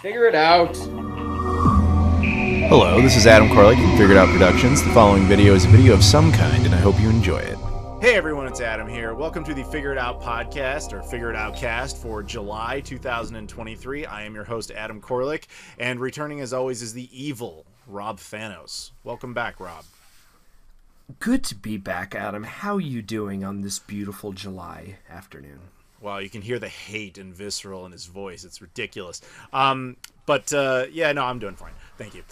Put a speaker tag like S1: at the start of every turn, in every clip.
S1: Figure it out.
S2: Hello, this is Adam Koralik from Figured Out Productions. The following video is a video of some kind, and I hope you enjoy it.
S3: Hey everyone, it's Adam here. Welcome to the Figure It Out podcast, or Figure It Outcast, for July 2023. I am your host, Adam Koralik, and returning as always is the evil Rob Thanos. Welcome back, Rob.
S4: Good to be back, Adam. How are you doing on this beautiful July afternoon?
S3: Wow, you can hear the hate and visceral in his voice. It's ridiculous. Yeah, no, I'm doing fine. Thank you.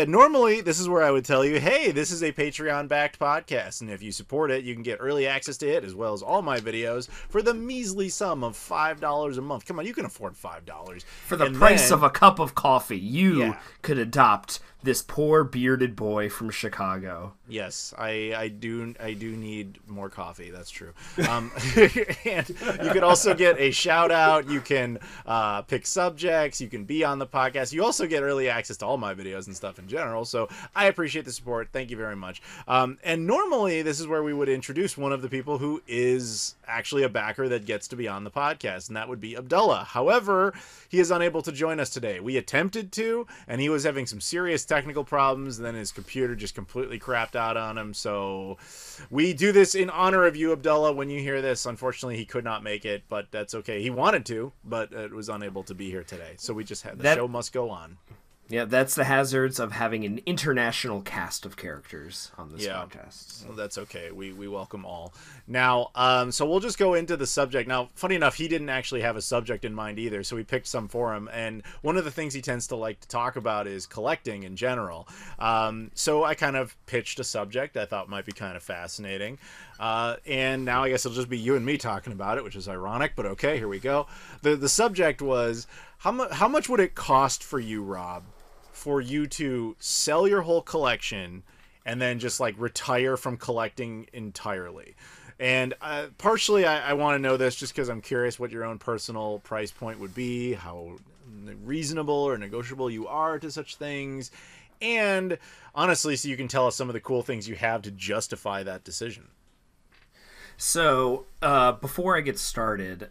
S3: Normally this is where I would tell you, hey, this is a Patreon-backed podcast, and if you support it, you can get early access to it, as well as all my videos, for the measly sum of $5 a month. Come on, you can afford $5.
S4: For the price of a cup of coffee, you could adopt this poor bearded boy from Chicago.
S3: Yes, I do need more coffee. That's true. And you could also get a shout out. You can pick subjects. You can be on the podcast. You also get early access to all my videos and stuff in general. So I appreciate the support. Thank you very much. And normally this is where we would introduce one of the people who is actually a backer that gets to be on the podcast, and that would be Abdullah. However, he is unable to join us today. We attempted to, and he was having some serious technical problems, and then his computer just completely crapped out on him. So we do this in honor of you, Abdullah. When you hear this, unfortunately he could not make it, but that's okay. He wanted to, but was unable to be here today, so we just had the show must go on.
S4: Yeah, that's the hazards of having an international cast of characters on this podcast.
S3: Well, that's okay. We welcome all. Now, so we'll just go into the subject. Now, funny enough, he didn't actually have a subject in mind either, so we picked some for him. And one of the things he tends to like to talk about is collecting in general. So I kind of pitched a subject I thought might be kind of fascinating. And now I guess it'll just be you and me talking about it, which is ironic, but okay, here we go. The subject was, how much would it cost for you, Rob, for you to sell your whole collection and then just like retire from collecting entirely? And partially I want to know this just because I'm curious what your own personal price point would be, how reasonable or negotiable you are to such things, and honestly, so you can tell us some of the cool things you have to justify that decision.
S4: So before I get started,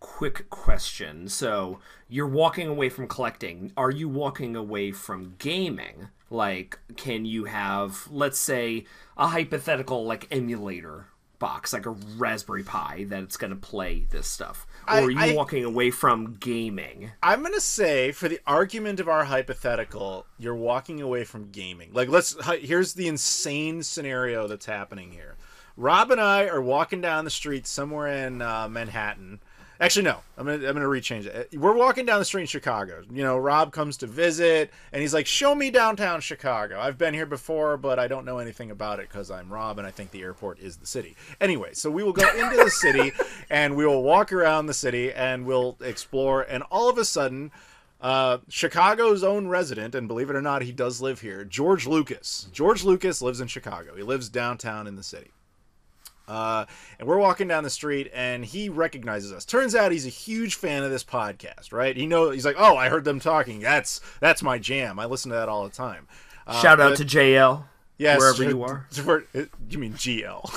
S4: quick question. So you're walking away from collecting. Are you walking away from gaming? Like, can you have, let's say, a hypothetical like emulator box, like a Raspberry Pi, that it's going to play this stuff? Or are you walking away from gaming? I'm
S3: going to say, for the argument of our hypothetical, you're walking away from gaming. Like, here's the insane scenario that's happening here. Rob and I are walking down the street somewhere in Manhattan. Actually, no. I'm gonna rechange it. We're walking down the street in Chicago. You know, Rob comes to visit, and he's like, "Show me downtown Chicago. I've been here before, but I don't know anything about it because I'm Rob, and I think the airport is the city." Anyway, so we will go into the city, and we will walk around the city, and we'll explore. And all of a sudden, Chicago's own resident, and believe it or not, he does live here, George Lucas. George Lucas lives in Chicago. He lives downtown in the city. And we're walking down the street, and he recognizes us. Turns out he's a huge fan of this podcast, right? He's like, "Oh, I heard them talking. That's my jam. I listen to that all the time."
S4: Shout out to JL.
S3: Yes,
S4: wherever you are.
S3: You mean GL?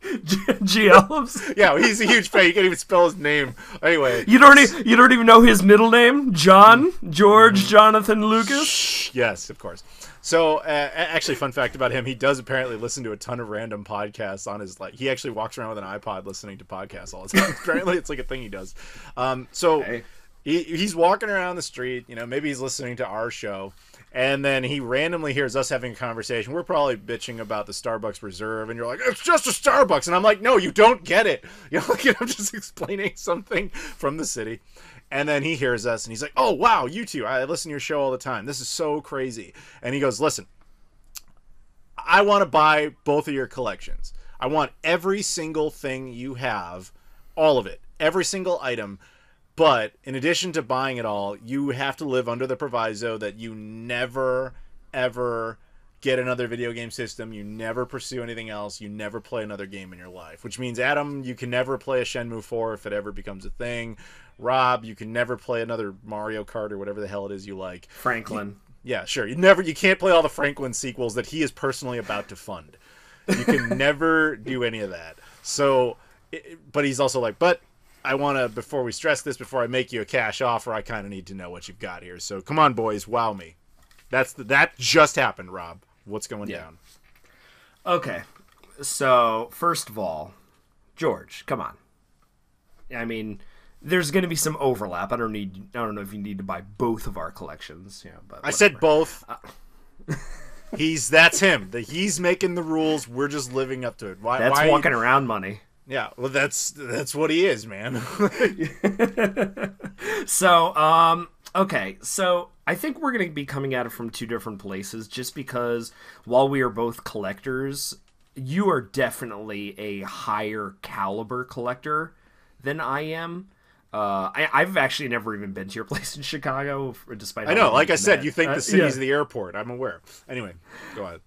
S4: GL.
S3: Yeah, he's a huge fan. You can't even spell his name. Anyway,
S4: you don't even know his middle name, George Jonathan Lucas.
S3: Yes, of course. So, actually, fun fact about him, he does apparently listen to a ton of random podcasts on his, he actually walks around with an iPod listening to podcasts all the time. Apparently, it's like a thing he does. He's walking around the street, maybe he's listening to our show, and then he randomly hears us having a conversation. We're probably bitching about the Starbucks Reserve, and you're like, "It's just a Starbucks." And I'm like, "No, you don't get it." I'm just explaining something from the city. And then he hears us, and he's like, "Oh, wow, you two, I listen to your show all the time. This is so crazy." And he goes, "Listen, I want to buy both of your collections. I want every single thing you have, all of it, every single item. But in addition to buying it all, you have to live under the proviso that you never, ever get another video game system. You never pursue anything else. You never play another game in your life." Which means, Adam, you can never play a Shenmue 4 if it ever becomes a thing. Rob, you can never play another Mario Kart or whatever the hell it is you like.
S4: Franklin.
S3: Yeah, sure. You can't play all the Franklin sequels that he is personally about to fund. You can never do any of that. So, but he's also like, but I want to, before we stress this, before I make you a cash offer, I kind of need to know what you've got here. So come on, boys, wow me. That just happened, Rob. What's going down?
S4: Okay, so first of all, George, come on. I mean, there's going to be some overlap. I don't know if you need to buy both of our collections. Yeah, but
S3: I said both. That's him. He's making the rules. We're just living up to it.
S4: That's walking around money.
S3: Yeah, well, that's what he is, man.
S4: So, okay, so I think we're going to be coming at it from two different places, just because while we are both collectors, you are definitely a higher caliber collector than I am. I've actually never even been to your place in Chicago, despite.
S3: I know, like I said, you think the city's the airport. I'm aware. Anyway, go ahead.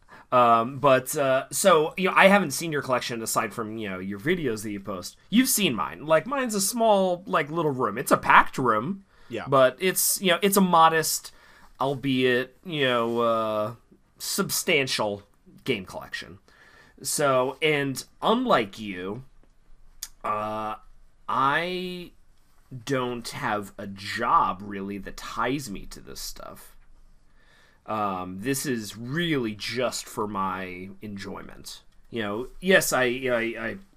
S4: So, I haven't seen your collection aside from, your videos that you post. You've seen mine. Like, mine's a small, little room. It's a packed room.
S3: Yeah.
S4: But it's, it's a modest, albeit, substantial game collection. So, and unlike you, I don't have a job, really, that ties me to this stuff. This is really just for my enjoyment. Yes, I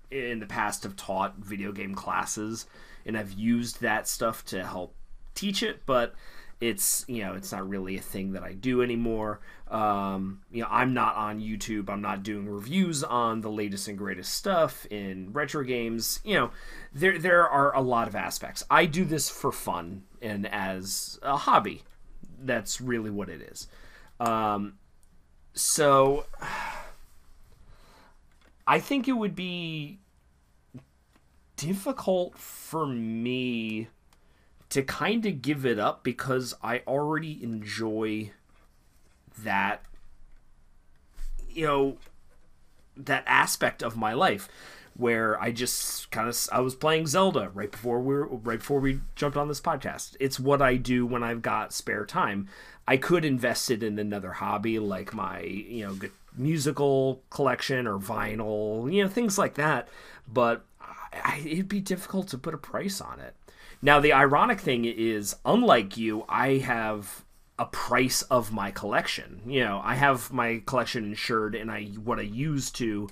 S4: in the past have taught video game classes, and I've used that stuff to help teach it, but it's not really a thing that I do anymore. I'm not on YouTube. I'm not doing reviews on the latest and greatest stuff in retro games. There are a lot of aspects. I do this for fun and as a hobby. That's really what it is. So I think it would be difficult for me to kind of give it up because I already enjoy that, that aspect of my life where I just I was playing Zelda right before we jumped on this podcast. It's what I do when I've got spare time. I could invest it in another hobby like my, musical collection or vinyl, things like that. But it'd be difficult to put a price on it. Now, the ironic thing is, unlike you, I have a price of my collection. I have my collection insured, and what I use to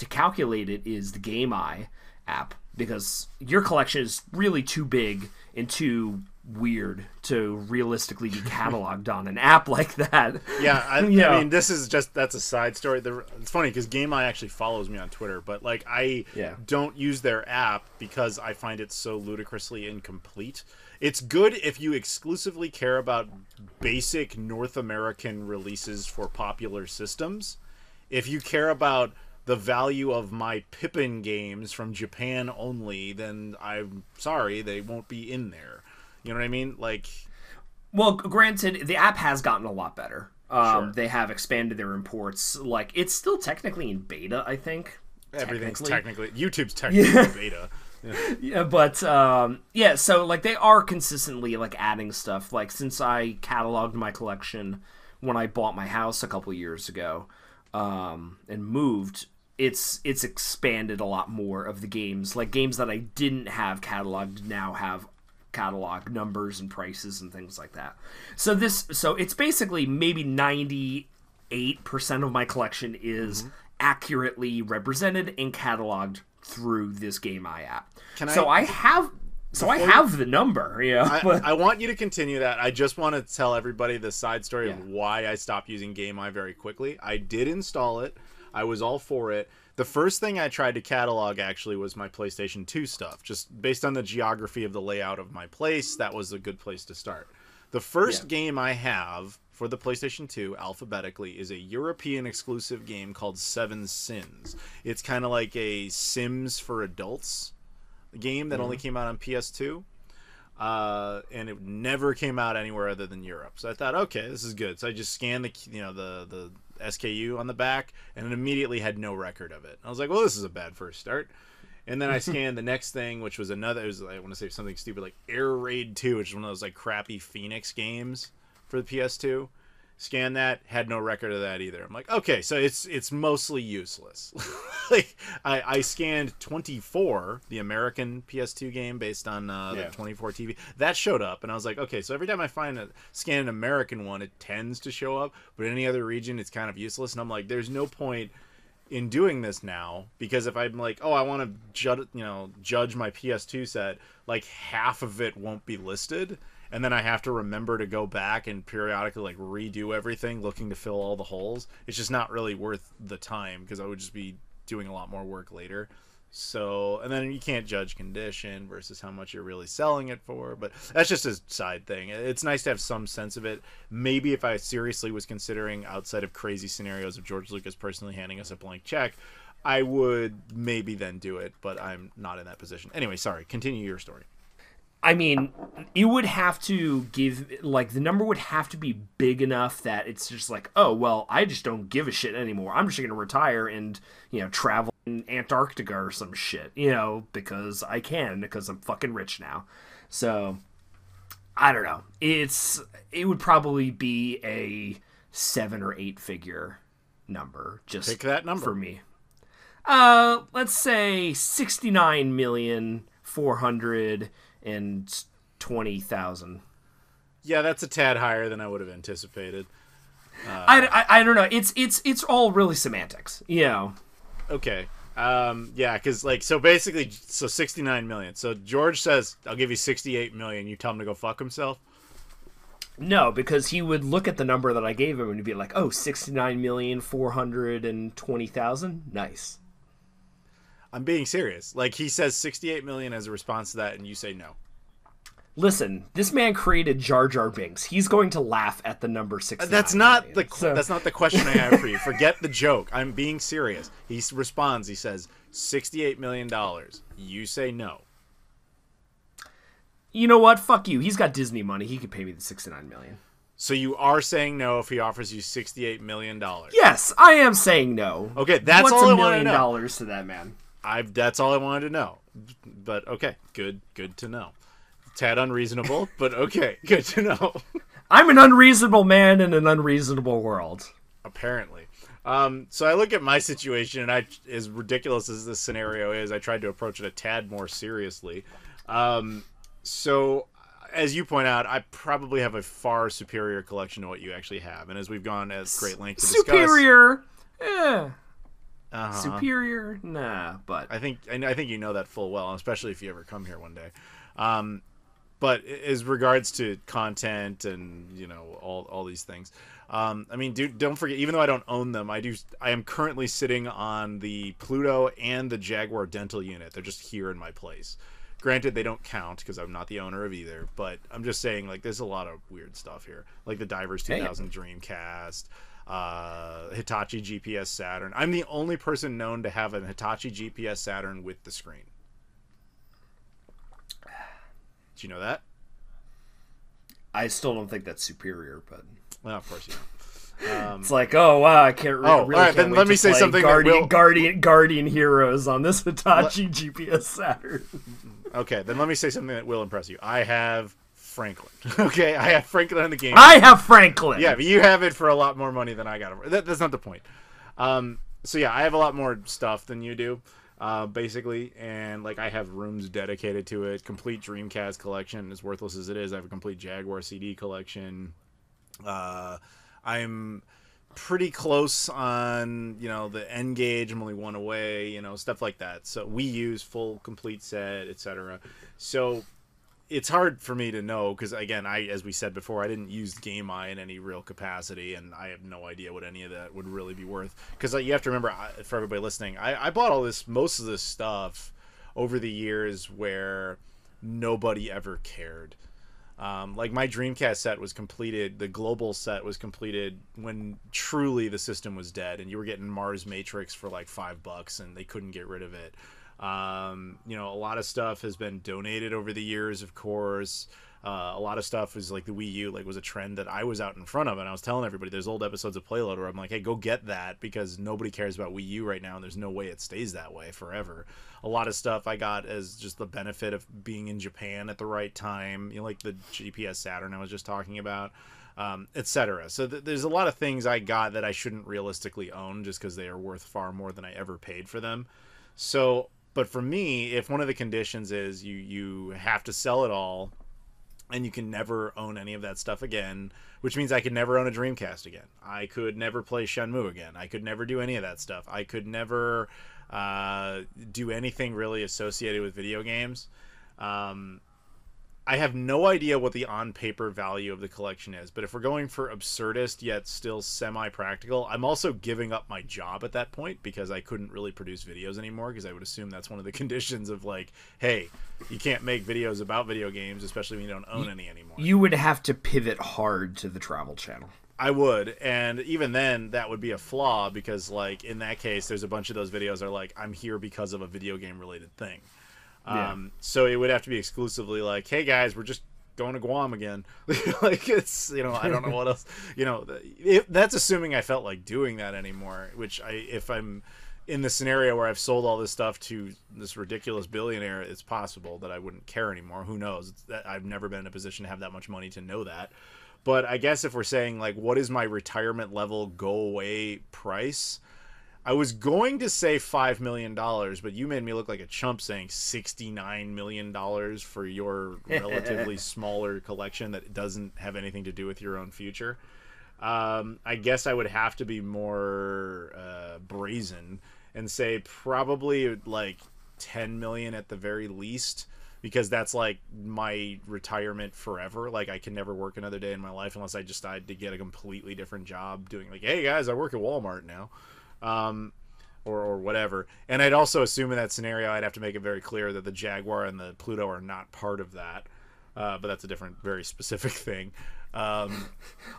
S4: calculate it is the GameEye app, because your collection is really too big and too weird to realistically be cataloged on an app like that.
S3: Yeah, I mean, that's a side story. It's funny because GameEye actually follows me on Twitter, but I don't use their app because I find it so ludicrously incomplete. It's good if you exclusively care about basic North American releases for popular systems. If you care about the value of my Pippin games from Japan only, then I'm sorry, they won't be in there. You know what I mean?
S4: Well, granted, the app has gotten a lot better.
S3: Sure.
S4: They have expanded their imports. It's still technically in beta, I think.
S3: Everything's technically. YouTube's technically in beta.
S4: Yeah, but so they are consistently adding stuff. Since I cataloged my collection when I bought my house a couple years ago, and moved, it's expanded a lot more of the games. Games that I didn't have cataloged now have catalog numbers and prices and things like that. So it's basically maybe 98% of my collection is accurately represented and cataloged through this GameEye app. I have the number.
S3: I want you to continue that. I just want to tell everybody the side story of why I stopped using GameEye very quickly. I did install it. I was all for it. The first thing I tried to catalog actually was my PlayStation 2 stuff. Just based on the geography of the layout of my place, that was a good place to start. The first game I have for the PlayStation 2 alphabetically is a European exclusive game called Seven Sins. It's kind of like a Sims for adults game that only came out on PS2. And it never came out anywhere other than Europe. So I thought, okay, this is good. So I just scanned the SKU on the back, and it immediately had no record of it. I was like, well, this is a bad first start. And then I scanned the next thing, which was I want to say something stupid like Air Raid 2, which is one of those crappy Phoenix games for the PS2. Scan that, had no record of that either. I'm like, okay, so it's mostly useless. Like I scanned 24, the American PS2 game based on the 24 TV. That showed up, and I was like, okay, so every time I scan an American one, it tends to show up, but in any other region, it's kind of useless. And I'm like, there's no point in doing this now, because if I'm like, oh, I want to judge my PS2 set, like half of it won't be listed. And then I have to remember to go back and periodically like redo everything, looking to fill all the holes. It's just not really worth the time, because I would just be doing a lot more work later. So, and then you can't judge condition versus how much you're really selling it for. But that's just a side thing. It's nice to have some sense of it. Maybe if I seriously was considering, outside of crazy scenarios of George Lucas personally handing us a blank check, I would maybe then do it. But I'm not in that position. Anyway, sorry. Continue your story.
S4: I mean, you would have to give, like, the number would have to be big enough that it's just like, oh, well, I just don't give a shit anymore. I'm just going to retire and, travel in Antarctica or some shit, because I can, because I'm fucking rich now. So, I don't know. It would probably be a 7 or 8 figure number. Just
S3: pick that number
S4: for me. Let's say 69,420,000.
S3: Yeah, that's a tad higher than I would have anticipated.
S4: I don't know. It's all really semantics.
S3: Okay. Yeah, because so basically, 69 million. So George says, "I'll give you 68 million." You tell him to go fuck himself.
S4: No, because he would look at the number that I gave him and he'd be like, "Oh, 69,420,000. Nice."
S3: I'm being serious. Like, he says 68 million as a response to that, and you say no.
S4: Listen, this man created Jar Jar Binks. He's going to laugh at the number 69
S3: That's not
S4: million,
S3: that's not the question I have for you. Forget the joke. I'm being serious. He responds. He says $68 million. You say no.
S4: You know what? Fuck you. He's got Disney money. He could pay me the 69 million.
S3: So you are saying no if he offers you $68 million?
S4: Yes, I am saying no.
S3: Okay, that's
S4: What's
S3: all I
S4: $1
S3: want to
S4: million
S3: know.
S4: to that man?
S3: That's all I wanted to know. But okay, good to know. Tad unreasonable, but okay, good to know.
S4: I'm an unreasonable man in an unreasonable world.
S3: Apparently. So I look at my situation, and as ridiculous as this scenario is, I tried to approach it a tad more seriously. So, as you point out, I probably have a far superior collection to what you actually have, and as we've gone at great length to discuss,
S4: superior, superior, nah. But
S3: I think you know that full well, especially if you ever come here one day. But as regards to content and all these things, I mean, dude, don't forget. Even though I don't own them, I am currently sitting on the Pluto and the Jaguar dental unit. They're just here in my place. Granted, they don't count because I'm not the owner of either, but I'm just saying, like, there's a lot of weird stuff here. Like the Divers 2000 Dreamcast, Hitachi GPS Saturn. I'm the only person known to have an Hitachi GPS Saturn with the screen. Did you know that?
S4: I still don't think that's superior, but...
S3: Well, of course you don't.
S4: It's like, oh wow, I can't really.
S3: All right, then let me say something.
S4: Guardian Heroes on this Hitachi GPS Saturn.
S3: Okay, then let me say something that will impress you. I have Franklin. Okay, I have Franklin on the game.
S4: I have Franklin.
S3: Yeah, but you have it for a lot more money than I got. That's not the point. So yeah, I have a lot more stuff than you do, basically, and like I have rooms dedicated to it. Complete Dreamcast collection, as worthless as it is. I have a complete Jaguar CD collection. I'm pretty close on, the N-Gage. I'm only one away, stuff like that. So we use full, complete set, etc. So it's hard for me to know because, again, as we said before, I didn't use GameEye in any real capacity, and I have no idea what any of that would really be worth. Because you have to remember, for everybody listening, I bought most of this stuff over the years where nobody ever cared. Like my Dreamcast set was completed, the global set was completed when truly the system was dead, and you were getting Mars Matrix for like $5 and they couldn't get rid of it. You know, a lot of stuff has been donated over the years, of course. A lot of stuff is like the Wii U, like was a trend that I was out in front of, and I was telling everybody there's old episodes of Playload where I'm like, hey, go get that because nobody cares about Wii U right now, and there's no way it stays that way forever. A lot of stuff I got as just the benefit of being in Japan at the right time, you know, like the GPS Saturn I was just talking about, etc. So there's a lot of things I got that I shouldn't realistically own just because they are worth far more than I ever paid for them. So, but for me, if one of the conditions is you have to sell it all, and you can never own any of that stuff again, which means I could never own a Dreamcast again. I could never play Shenmue again. I could never do any of that stuff. I could never do anything really associated with video games. I have no idea what the on-paper value of the collection is, but if we're going for absurdist yet still semi-practical, I'm also giving up my job at that point because I couldn't really produce videos anymore because I would assume that's one of the conditions of like, hey, you can't make videos about video games, especially when you don't own any anymore.
S4: You would have to pivot hard to the Travel Channel.
S3: I would, and even then, that would be a flaw because, like, in that case, there's a bunch of those videos are like, I'm here because of a video game-related thing. So it would have to be exclusively like, hey guys, we're just going to Guam again. Like, it's, you know, I don't know what else, you know, that's assuming I felt like doing that anymore, which if I'm in the scenario where I've sold all this stuff to this ridiculous billionaire, it's possible that I wouldn't care anymore. Who knows? I've never been in a position to have that much money to know that. But I guess if we're saying like, what is my retirement level go away price? I was going to say $5 million, but you made me look like a chump saying $69 million for your relatively smaller collection that doesn't have anything to do with your own future. I guess I would have to be more brazen and say probably like 10 million at the very least, because that's like my retirement forever. Like I can never work another day in my life unless I decide to get a completely different job doing like, hey guys, I work at Walmart now. Or whatever. And I'd also assume in that scenario I'd have to make it very clear that the Jaguar and the Pluto are not part of that. But that's a different, very specific thing.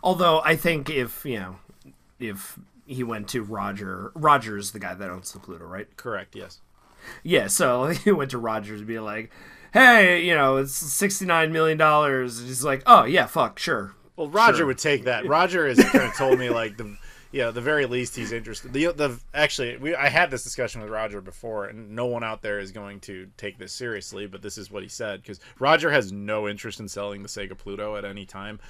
S4: Although I think if he went to Roger's the guy that owns the Pluto, right?
S3: Correct, yes.
S4: Yeah, so he went to Rogers and be like, hey, you know, it's $69 million. And he's like, oh, yeah, fuck, sure.
S3: Well, Roger would take that. Roger has kind of told me, like, the very least he's interested. I had this discussion with Roger before, and no one out there is going to take this seriously, but this is what he said, because Roger has no interest in selling the Sega Pluto at any time.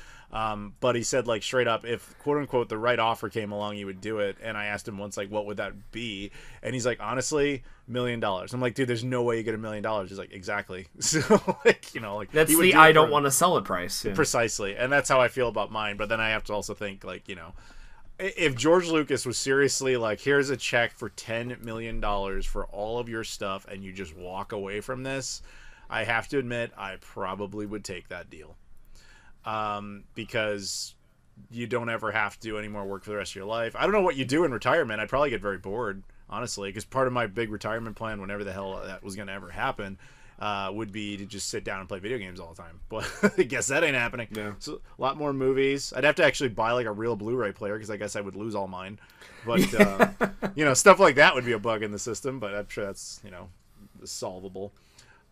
S3: But he said, like, straight up, if quote unquote the right offer came along, he would do it. And I asked him once, like, what would that be? And he's like, honestly, $1 million. I'm like, dude, there's no way you get $1 million. He's like, exactly. So, like, you know, like,
S4: that's the I don't want to sell it price. Yeah.
S3: Precisely. And that's how I feel about mine. But then I have to also think, like, you know, if George Lucas was seriously like, here's a check for $10 million for all of your stuff, and you just walk away from this, I have to admit, I probably would take that deal. Because you don't ever have to do any more work for the rest of your life. I don't know what you do in retirement. I'd probably get very bored, honestly, because part of my big retirement plan, whenever the hell that was going to ever happen, would be to just sit down and play video games all the time. But I guess that ain't happening.
S4: Yeah.
S3: So a lot more movies. I'd have to actually buy like a real Blu-ray player because I guess I would lose all mine. But you know, stuff like that would be a bug in the system. But I'm sure that's, you know, solvable.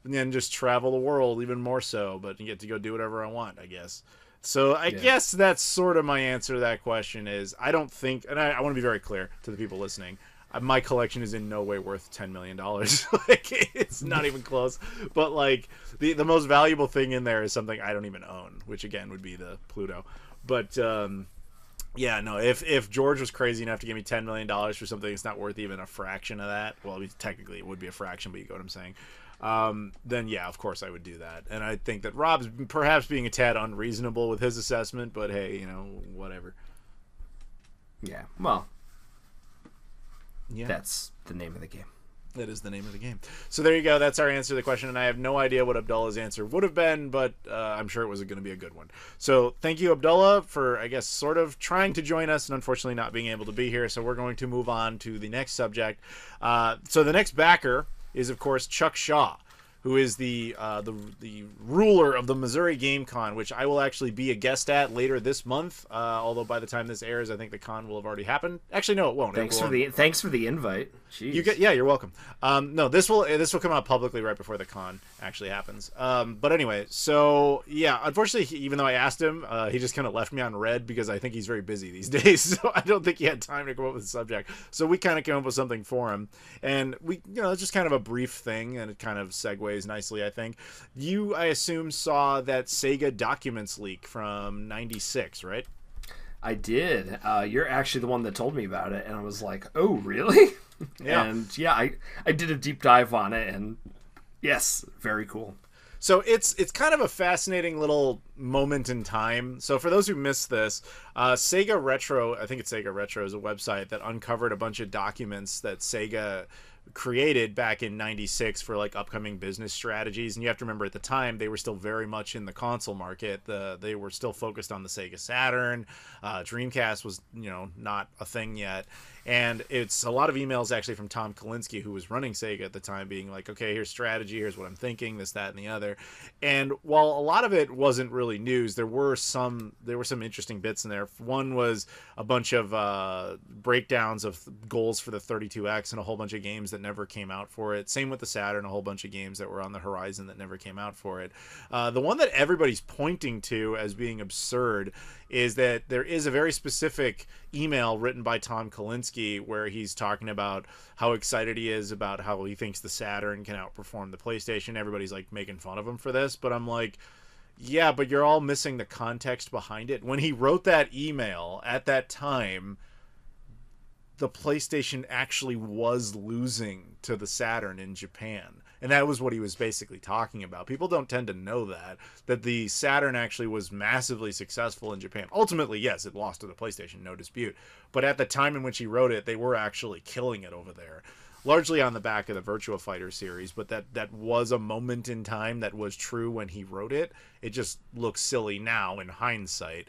S3: And then just travel the world even more so. But you get to go do whatever I want, I guess. So I guess that's sort of my answer to that question. Is I don't think, and I want to be very clear to the people listening, my collection is in no way worth $10 million. Like, it's not even close. But like the most valuable thing in there is something I don't even own, which again would be the Pluto. But yeah, no, if George was crazy enough to give me $10 million for something that's not worth even a fraction of that, well, technically it would be a fraction, but you get what I'm saying. Then yeah, of course I would do that. And I think that Rob's perhaps being a tad unreasonable with his assessment, but hey, you know, whatever.
S4: Yeah, well,
S3: yeah,
S4: that's the name of the game.
S3: That is the name of the game. So there you go. That's our answer to the question, and I have no idea what Abdullah's answer would have been, but I'm sure it was going to be a good one. So thank you, Abdullah, for, I guess, sort of trying to join us and unfortunately not being able to be here. So we're going to move on to the next subject. So the next backer is, of course, Chuck Shaw, who is the ruler of the Missouri Game Con, which I will actually be a guest at later this month. Although by the time this airs, I think the con will have already happened. Actually, no, it won't.
S4: Thanks for the invite. Jeez.
S3: You're welcome. No, this will come out publicly right before the con actually happens. But anyway, so yeah, unfortunately, even though I asked him, he just kind of left me on red because I think he's very busy these days. So I don't think he had time to come up with a subject. So we kind of came up with something for him, and it's just kind of a brief thing, and it kind of segues nicely, I think. You, I assume, saw that Sega documents leak from '96, right?
S4: I did. You're actually the one that told me about it, and I was like, oh, really?
S3: Yeah.
S4: And yeah, I did a deep dive on it, and yes, very cool.
S3: So it's kind of a fascinating little moment in time. So for those who missed this, Sega Retro, I think it's Sega Retro, is a website that uncovered a bunch of documents that Sega created back in '96 for like upcoming business strategies. And you have to remember, at the time they were still very much in the console market. They were still focused on the Sega Saturn. Dreamcast was not a thing yet. And it's a lot of emails actually from Tom Kalinske, who was running Sega at the time, being like, okay, here's strategy, here's what I'm thinking, this, that, and the other. And while a lot of it wasn't really news, there were some interesting bits in there. One was a bunch of breakdowns of goals for the 32X and a whole bunch of games that never came out for it. Same with the Saturn, a whole bunch of games that were on the horizon that never came out for it. The one that everybody's pointing to as being absurd is that there is a very specific email written by Tom Kalinske where he's talking about how excited he is about how he thinks the Saturn can outperform the PlayStation. Everybody's like making fun of him for this, but I'm like, yeah, but you're all missing the context behind it. When he wrote that email at that time, the PlayStation actually was losing to the Saturn in Japan. And that was what he was basically talking about. People don't tend to know that the Saturn actually was massively successful in Japan. Ultimately, yes, it lost to the PlayStation, no dispute. But at the time in which he wrote it, they were actually killing it over there. Largely on the back of the Virtua Fighter series, but that was a moment in time that was true when he wrote it. It just looks silly now in hindsight.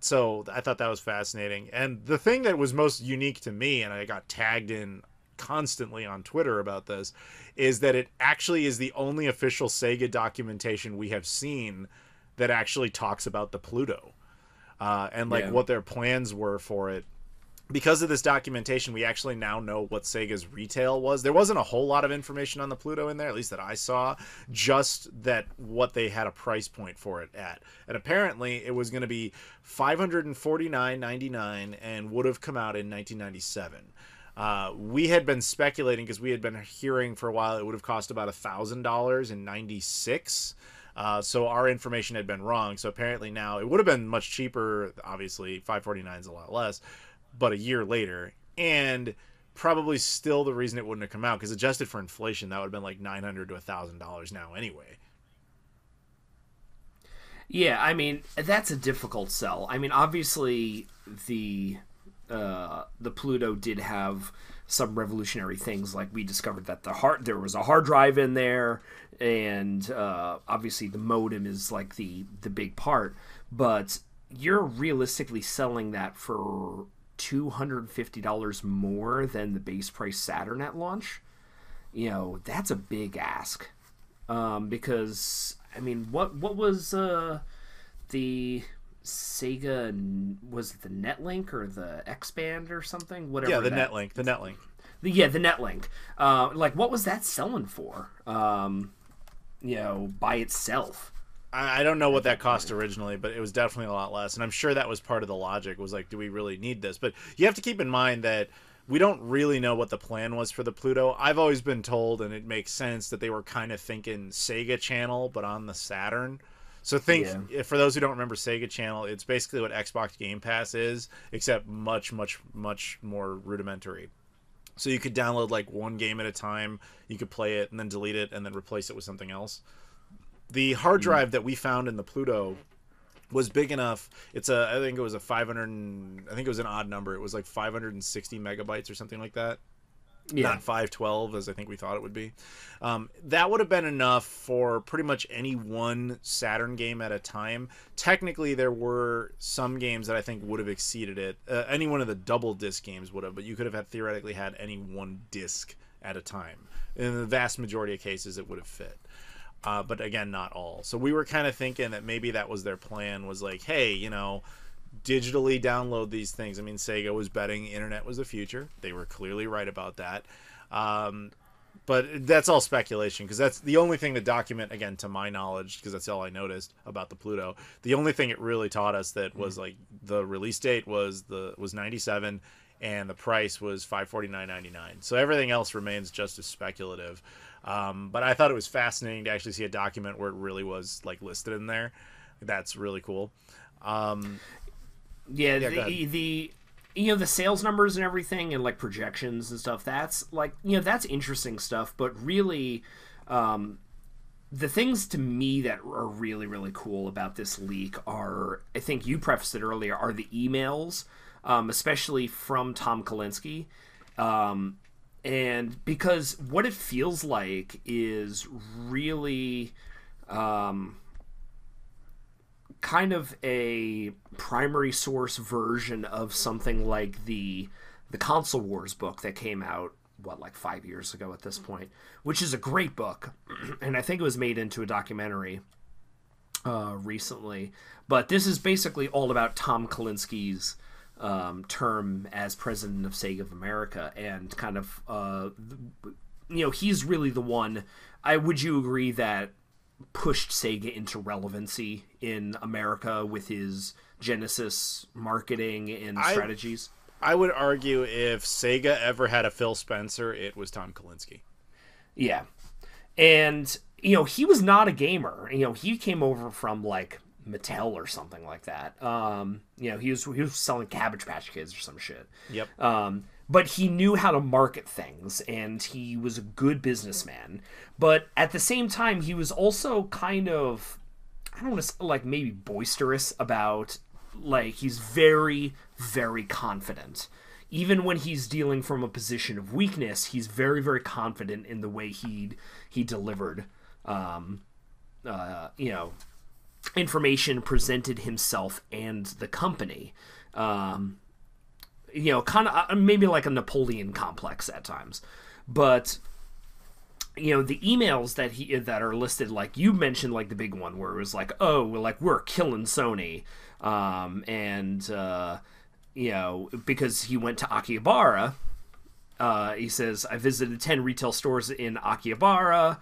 S3: So I thought that was fascinating. And the thing that was most unique to me, and I got tagged in constantly on Twitter about this, is that it actually is the only official Sega documentation we have seen that actually talks about the Pluto and what their plans were for it. Because of this documentation, we actually now know what Sega's retail was. There wasn't a whole lot of information on the Pluto in there, at least that I saw, just that what they had a price point for it at. And apparently it was going to be $549.99 and would have come out in 1997. We had been speculating, because we had been hearing for a while it would have cost about $1,000 in '96. So our information had been wrong. So apparently now it would have been much cheaper. Obviously, $549 is a lot less, but a year later, and probably still the reason it wouldn't have come out, because adjusted for inflation, that would have been like $900 to $1,000 now anyway.
S4: Yeah, I mean, that's a difficult sell. I mean, obviously the Pluto did have some revolutionary things, like we discovered that there was a hard drive in there, and obviously the modem is like the big part, but you're realistically selling that for $250 more than the base price Saturn at launch. That's a big ask, because I mean, what was the Sega, was it the Netlink or the X-Band or something? Whatever.
S3: Yeah, the Netlink. The
S4: Netlink. What was that selling for? By itself.
S3: I don't know what that cost originally, but it was definitely a lot less. And I'm sure that was part of the logic, was like, do we really need this? But you have to keep in mind that we don't really know what the plan was for the Pluto. I've always been told, and it makes sense, that they were kind of thinking Sega Channel, but on the Saturn. So for those who don't remember Sega Channel, it's basically what Xbox Game Pass is, except much, much, much more rudimentary. So you could download like one game at a time, you could play it and then delete it and then replace it with something else. The hard drive that we found in the Pluto was big enough. I think it was an odd number. It was like 560 megabytes or something like that. Yeah. Not 512 as I think we thought it would be. That would have been enough for pretty much any one Saturn game at a time. Technically, there were some games that I think would have exceeded it. Any one of the double disc games would have, but you could have theoretically had any one disc at a time. in the vast majority of cases it would have fit. But again, not all. So we were kind of thinking that maybe that was their plan, was like, hey, you know, digitally download these things. I mean, Sega was betting internet was the future. They were clearly right about that. But that's all speculation, because that's the only thing to document, again, to my knowledge, because that's all I noticed about the Pluto. The only thing it really taught us that was like the release date was 97, and the price was $549.99. So everything else remains just as speculative. But I thought it was fascinating to actually see a document where it really was like listed in there. That's really cool.
S4: The you know, the sales numbers and everything and like projections and stuff, that's like, you know, that's interesting stuff. But really, the things to me that are really, really cool about this leak are, I think you prefaced it earlier, are the emails, especially from Tom Kalinske. And because what it feels like is really kind of a primary source version of something like the Console Wars book that came out, like 5 years ago at this point, which is a great book. And I think it was made into a documentary recently. But this is basically all about Tom Kalinske's term as president of Sega of America, and kind of, you know, he's really the one, would you agree, that pushed Sega into relevancy in America with his Genesis marketing and strategies?
S3: I would argue if Sega ever had a Phil Spencer, it was Tom Kalinske.
S4: Yeah. And, you know, he was not a gamer. You know, he came over from, like, Mattel or something like that. You know, he was selling Cabbage Patch Kids or some shit.
S3: Yep.
S4: But he knew how to market things, and he was a good businessman. But at the same time, he was also kind of, I don't want to say, like, maybe boisterous about, like, he's very, very confident. Even when he's dealing from a position of weakness, he's very, very confident in the way he delivered, you know, information, presented himself and the company. You know, kind of maybe like a Napoleon complex at times. But, you know, the emails that are listed, like you mentioned, like the big one where it was like, oh, like we're killing Sony, and you know, because he went to Akihabara. He says, I visited 10 retail stores in Akihabara.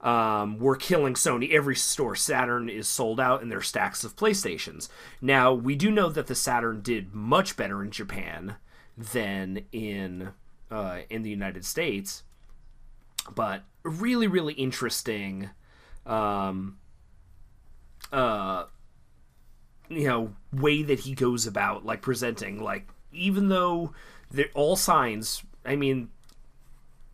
S4: We're killing Sony. Every store Saturn is sold out, and there are stacks of PlayStations. Now, we do know that the Saturn did much better in Japan than in the United States, but really, really interesting, you know, way that he goes about, like, presenting, like, even though all signs, I mean,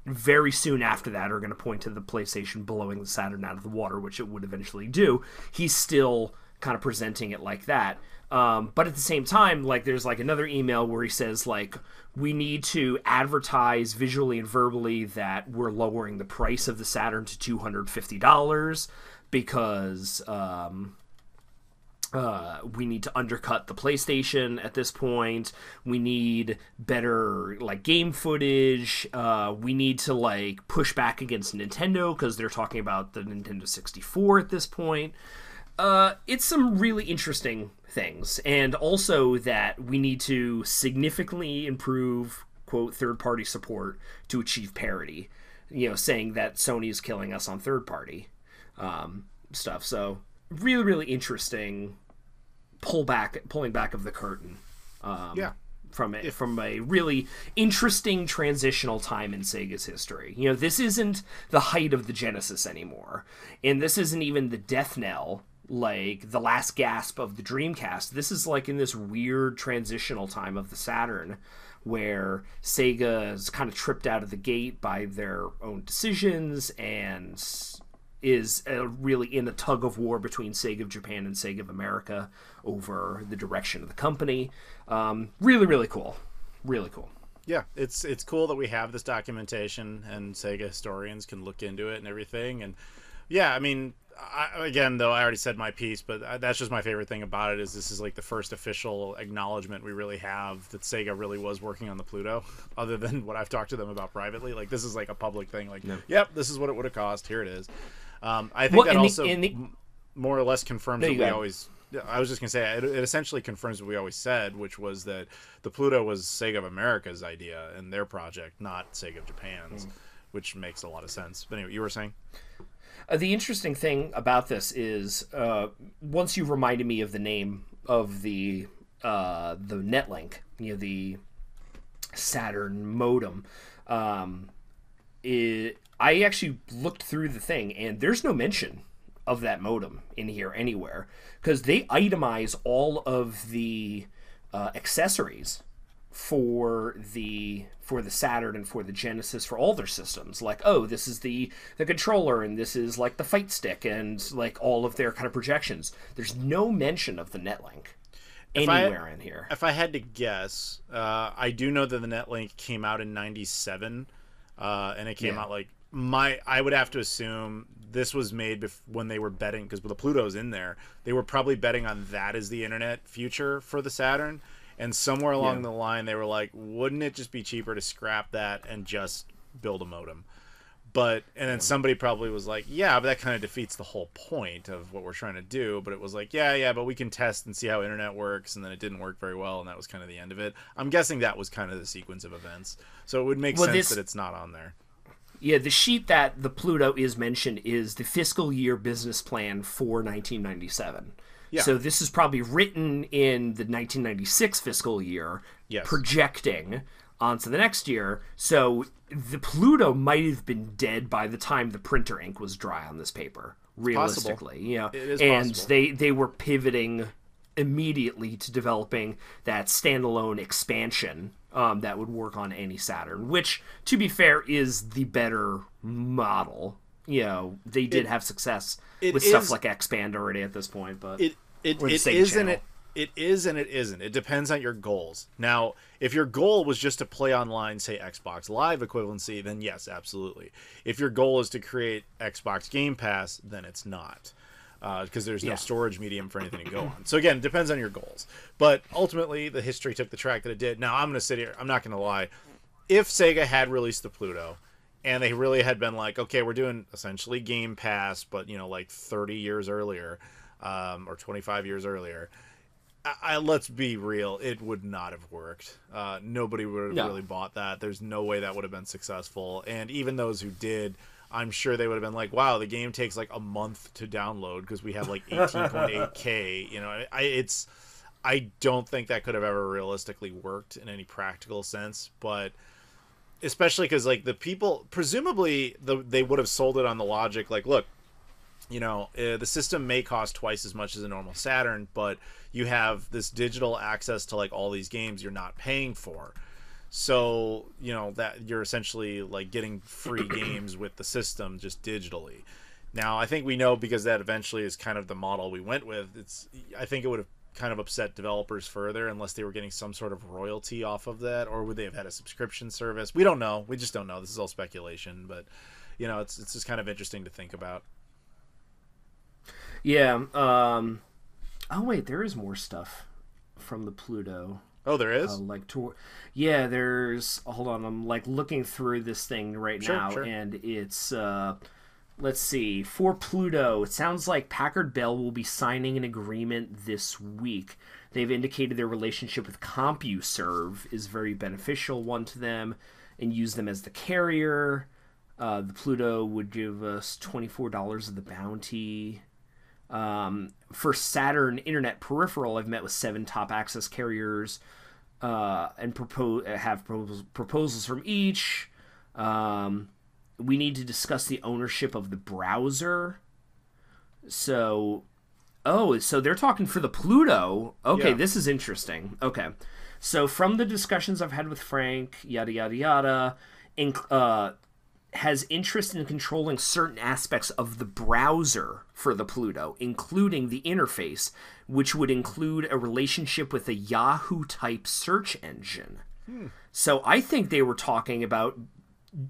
S4: very soon after that are going to point to the PlayStation blowing the Saturn out of the water, which it would eventually do, he's still kind of presenting it like that. But at the same time, like, there's like another email where he says, like, we need to advertise visually and verbally that we're lowering the price of the Saturn to $250 because we need to undercut the PlayStation at this point. We need better, like, game footage. We need to, like, push back against Nintendo because they're talking about the Nintendo 64 at this point. It's some really interesting things. And also that we need to significantly improve, quote, third-party support to achieve parity. You know, saying that Sony is killing us on third-party stuff. So really, really interesting pulling back of the curtain. From a really interesting transitional time in Sega's history. You know, this isn't the height of the Genesis anymore, and this isn't even the death knell, like the last gasp of the Dreamcast. This is like in this weird transitional time of the Saturn, where Sega is kind of tripped out of the gate by their own decisions and is really in a tug of war between Sega of Japan and Sega of America over the direction of the company. Really, really cool. Really cool.
S3: Yeah, it's cool that we have this documentation and Sega historians can look into it and everything. And yeah, I mean, again, though, I already said my piece, but that's just my favorite thing about it is this is like the first official acknowledgement we really have that Sega really was working on the Pluto, other than what I've talked to them about privately. Like, this is like a public thing. Like, yep, this is what it would have cost. Here it is. I think that also more or less confirms what we always... I was just going to say, it essentially confirms what we always said, which was that the Pluto was Sega of America's idea and their project, not Sega of Japan's, which makes a lot of sense. But anyway, you were saying?
S4: The interesting thing about this is, once you reminded me of the name of the Netlink, the Saturn modem, I actually looked through the thing, and there's no mention of that modem in here anywhere, because they itemize all of the accessories for the Saturn and for the Genesis for all their systems. Like, oh, this is the controller, and this is like the fight stick, and like all of their kind of projections. There's no mention of the Netlink anywhere in here.
S3: If I had to guess, I do know that the Netlink came out in '97, and it came out like I would have to assume this was made when they were betting, because with the Pluto's in there, they were probably betting on that as the internet future for the Saturn. And somewhere along the line, they were like, wouldn't it just be cheaper to scrap that and just build a modem? And then somebody probably was like, yeah, but that kind of defeats the whole point of what we're trying to do. But it was like, yeah, but we can test and see how internet works. And then it didn't work very well, and that was kind of the end of it. I'm guessing that was kind of the sequence of events. So it would make sense that it's not on there.
S4: Yeah, the sheet that the Pluto is mentioned is the fiscal year business plan for 1997. Yeah. So this is probably written in the 1996 fiscal year, projecting onto the next year. So the Pluto might have been dead by the time the printer ink was dry on this paper, realistically. It is possible. They were pivoting immediately to developing that standalone expansion that would work on any Saturn, which, to be fair, is the better model. They did have success with stuff like X-Band already at this point, but
S3: it is and it isn't. It depends on your goals. Now, if your goal was just to play online, say Xbox Live equivalency, then yes, absolutely. If your goal is to create Xbox Game Pass, then it's not, because there's no storage medium for anything to go on. So again, it depends on your goals. But ultimately, the history took the track that it did. Now, I'm going to sit here. I'm not going to lie. If Sega had released the Pluto, and they really had been like, okay, we're doing essentially Game Pass, but like 30 years earlier, or 25 years earlier, let's be real, it would not have worked. Nobody would have really bought that. There's no way that would have been successful. And even those who did, I'm sure they would have been like, wow, the game takes like a month to download because we have like 18.8K. I don't think that could have ever realistically worked in any practical sense, but especially because like the people, presumably they would have sold it on the logic like, look, the system may cost twice as much as a normal Saturn, but you have this digital access to like all these games you're not paying for. So, that you're essentially like getting free games with the system just digitally. Now, I think we know, because that eventually is kind of the model we went with. I think it would have kind of upset developers further unless they were getting some sort of royalty off of that, or would they have had a subscription service? We don't know. We just don't know. This is all speculation, but it's just kind of interesting to think about.
S4: Yeah. Oh wait, there is more stuff from the Pluto.
S3: Oh, there is?
S4: There's... Hold on, I'm like looking through this thing right now, and it's... let's see. For Pluto, it sounds like Packard Bell will be signing an agreement this week. They've indicated their relationship with CompuServe is very beneficial one to them, and use them as the carrier. The Pluto would give us $24 of the bounty. For Saturn Internet Peripheral, I've met with 7 top access carriers and have proposals from each. We need to discuss the ownership of the browser. So they're talking for the Pluto. Okay, This is interesting. Okay, so from the discussions I've had with Frank, yada yada yada, has interest in controlling certain aspects of the browser for the Pluto, including the interface, which would include a relationship with a Yahoo-type search engine. So I think they were talking about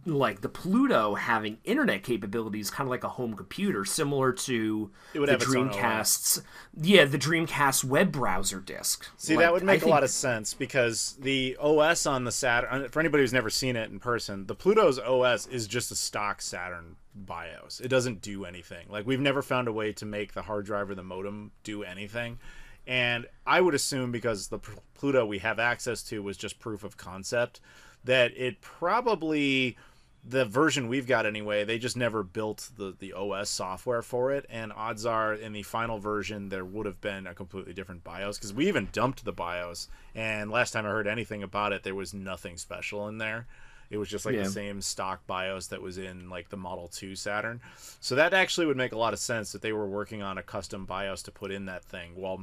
S4: like the Pluto having internet capabilities, kind of like a home computer, similar to the Dreamcast's, the Dreamcast web browser disk.
S3: See, like, that would make a lot of sense, because the OS on the Saturn, for anybody who's never seen it in person, the Pluto's OS is just a stock Saturn BIOS. It doesn't do anything. Like, we've never found a way to make the hard drive or the modem do anything. And I would assume, because the Pluto we have access to was just proof of concept, that it probably, the version we've got anyway, they just never built the OS software for it. And odds are in the final version there would have been a completely different BIOS, because we even dumped the BIOS, and last time I heard anything about it, there was nothing special in there. It was just like the same stock BIOS that was in like the Model 2 Saturn. So that actually would make a lot of sense, that they were working on a custom BIOS to put in that thing, while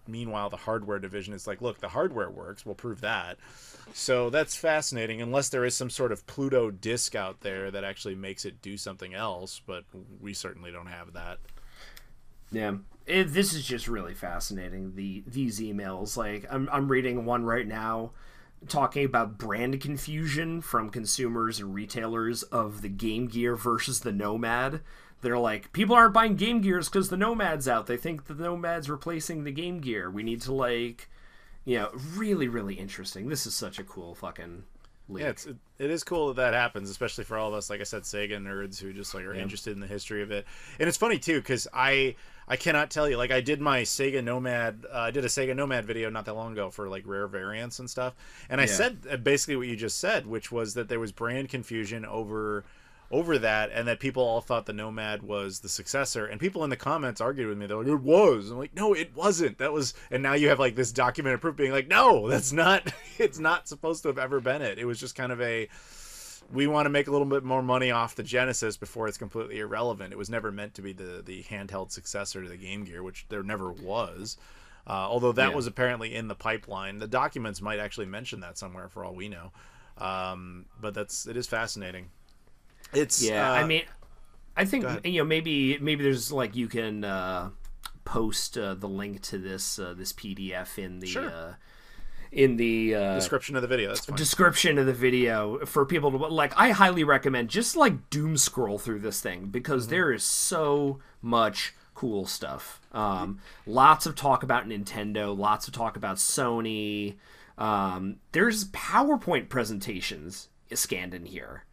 S3: meanwhile the hardware division is like, look, the hardware works, we'll prove that. So that's fascinating, unless there is some sort of Pluto disk out there that actually makes it do something else, but we certainly don't have that.
S4: Yeah, this is just really fascinating, these emails. Like, I'm reading one right now talking about brand confusion from consumers and retailers of the Game Gear versus the Nomad. They're like, people aren't buying Game Gears because the Nomad's out. They think the Nomad's replacing the Game Gear. We need to, like, really, really interesting. This is such a cool fucking leak.
S3: Yeah, it is cool that happens, especially for all of us, like I said, Sega nerds who just like are interested in the history of it. And it's funny too, because I cannot tell you, like, I did my Sega Nomad, I did a Sega Nomad video not that long ago for like rare variants and stuff, and I said basically what you just said, which was that there was brand confusion over that, and that people all thought the Nomad was the successor, and people in the comments argued with me. They're like, it was. I'm like, no, it wasn't. That was. And now you have like this documented proof being like, no, that's not, it's not supposed to have ever been it. It was just kind of a, we want to make a little bit more money off the Genesis before it's completely irrelevant. It was never meant to be the handheld successor to the Game Gear, which there never was. Although that was apparently in the pipeline. The documents might actually mention that somewhere, for all we know. But it is fascinating. It's
S4: I mean, I think maybe there's like, you can post the link to this PDF in the
S3: description of the video. That's fine.
S4: Description of the video for people to like. I highly recommend just like doom scroll through this thing, because there is so much cool stuff. Lots of talk about Nintendo, lots of talk about Sony. There's PowerPoint presentations scanned in here,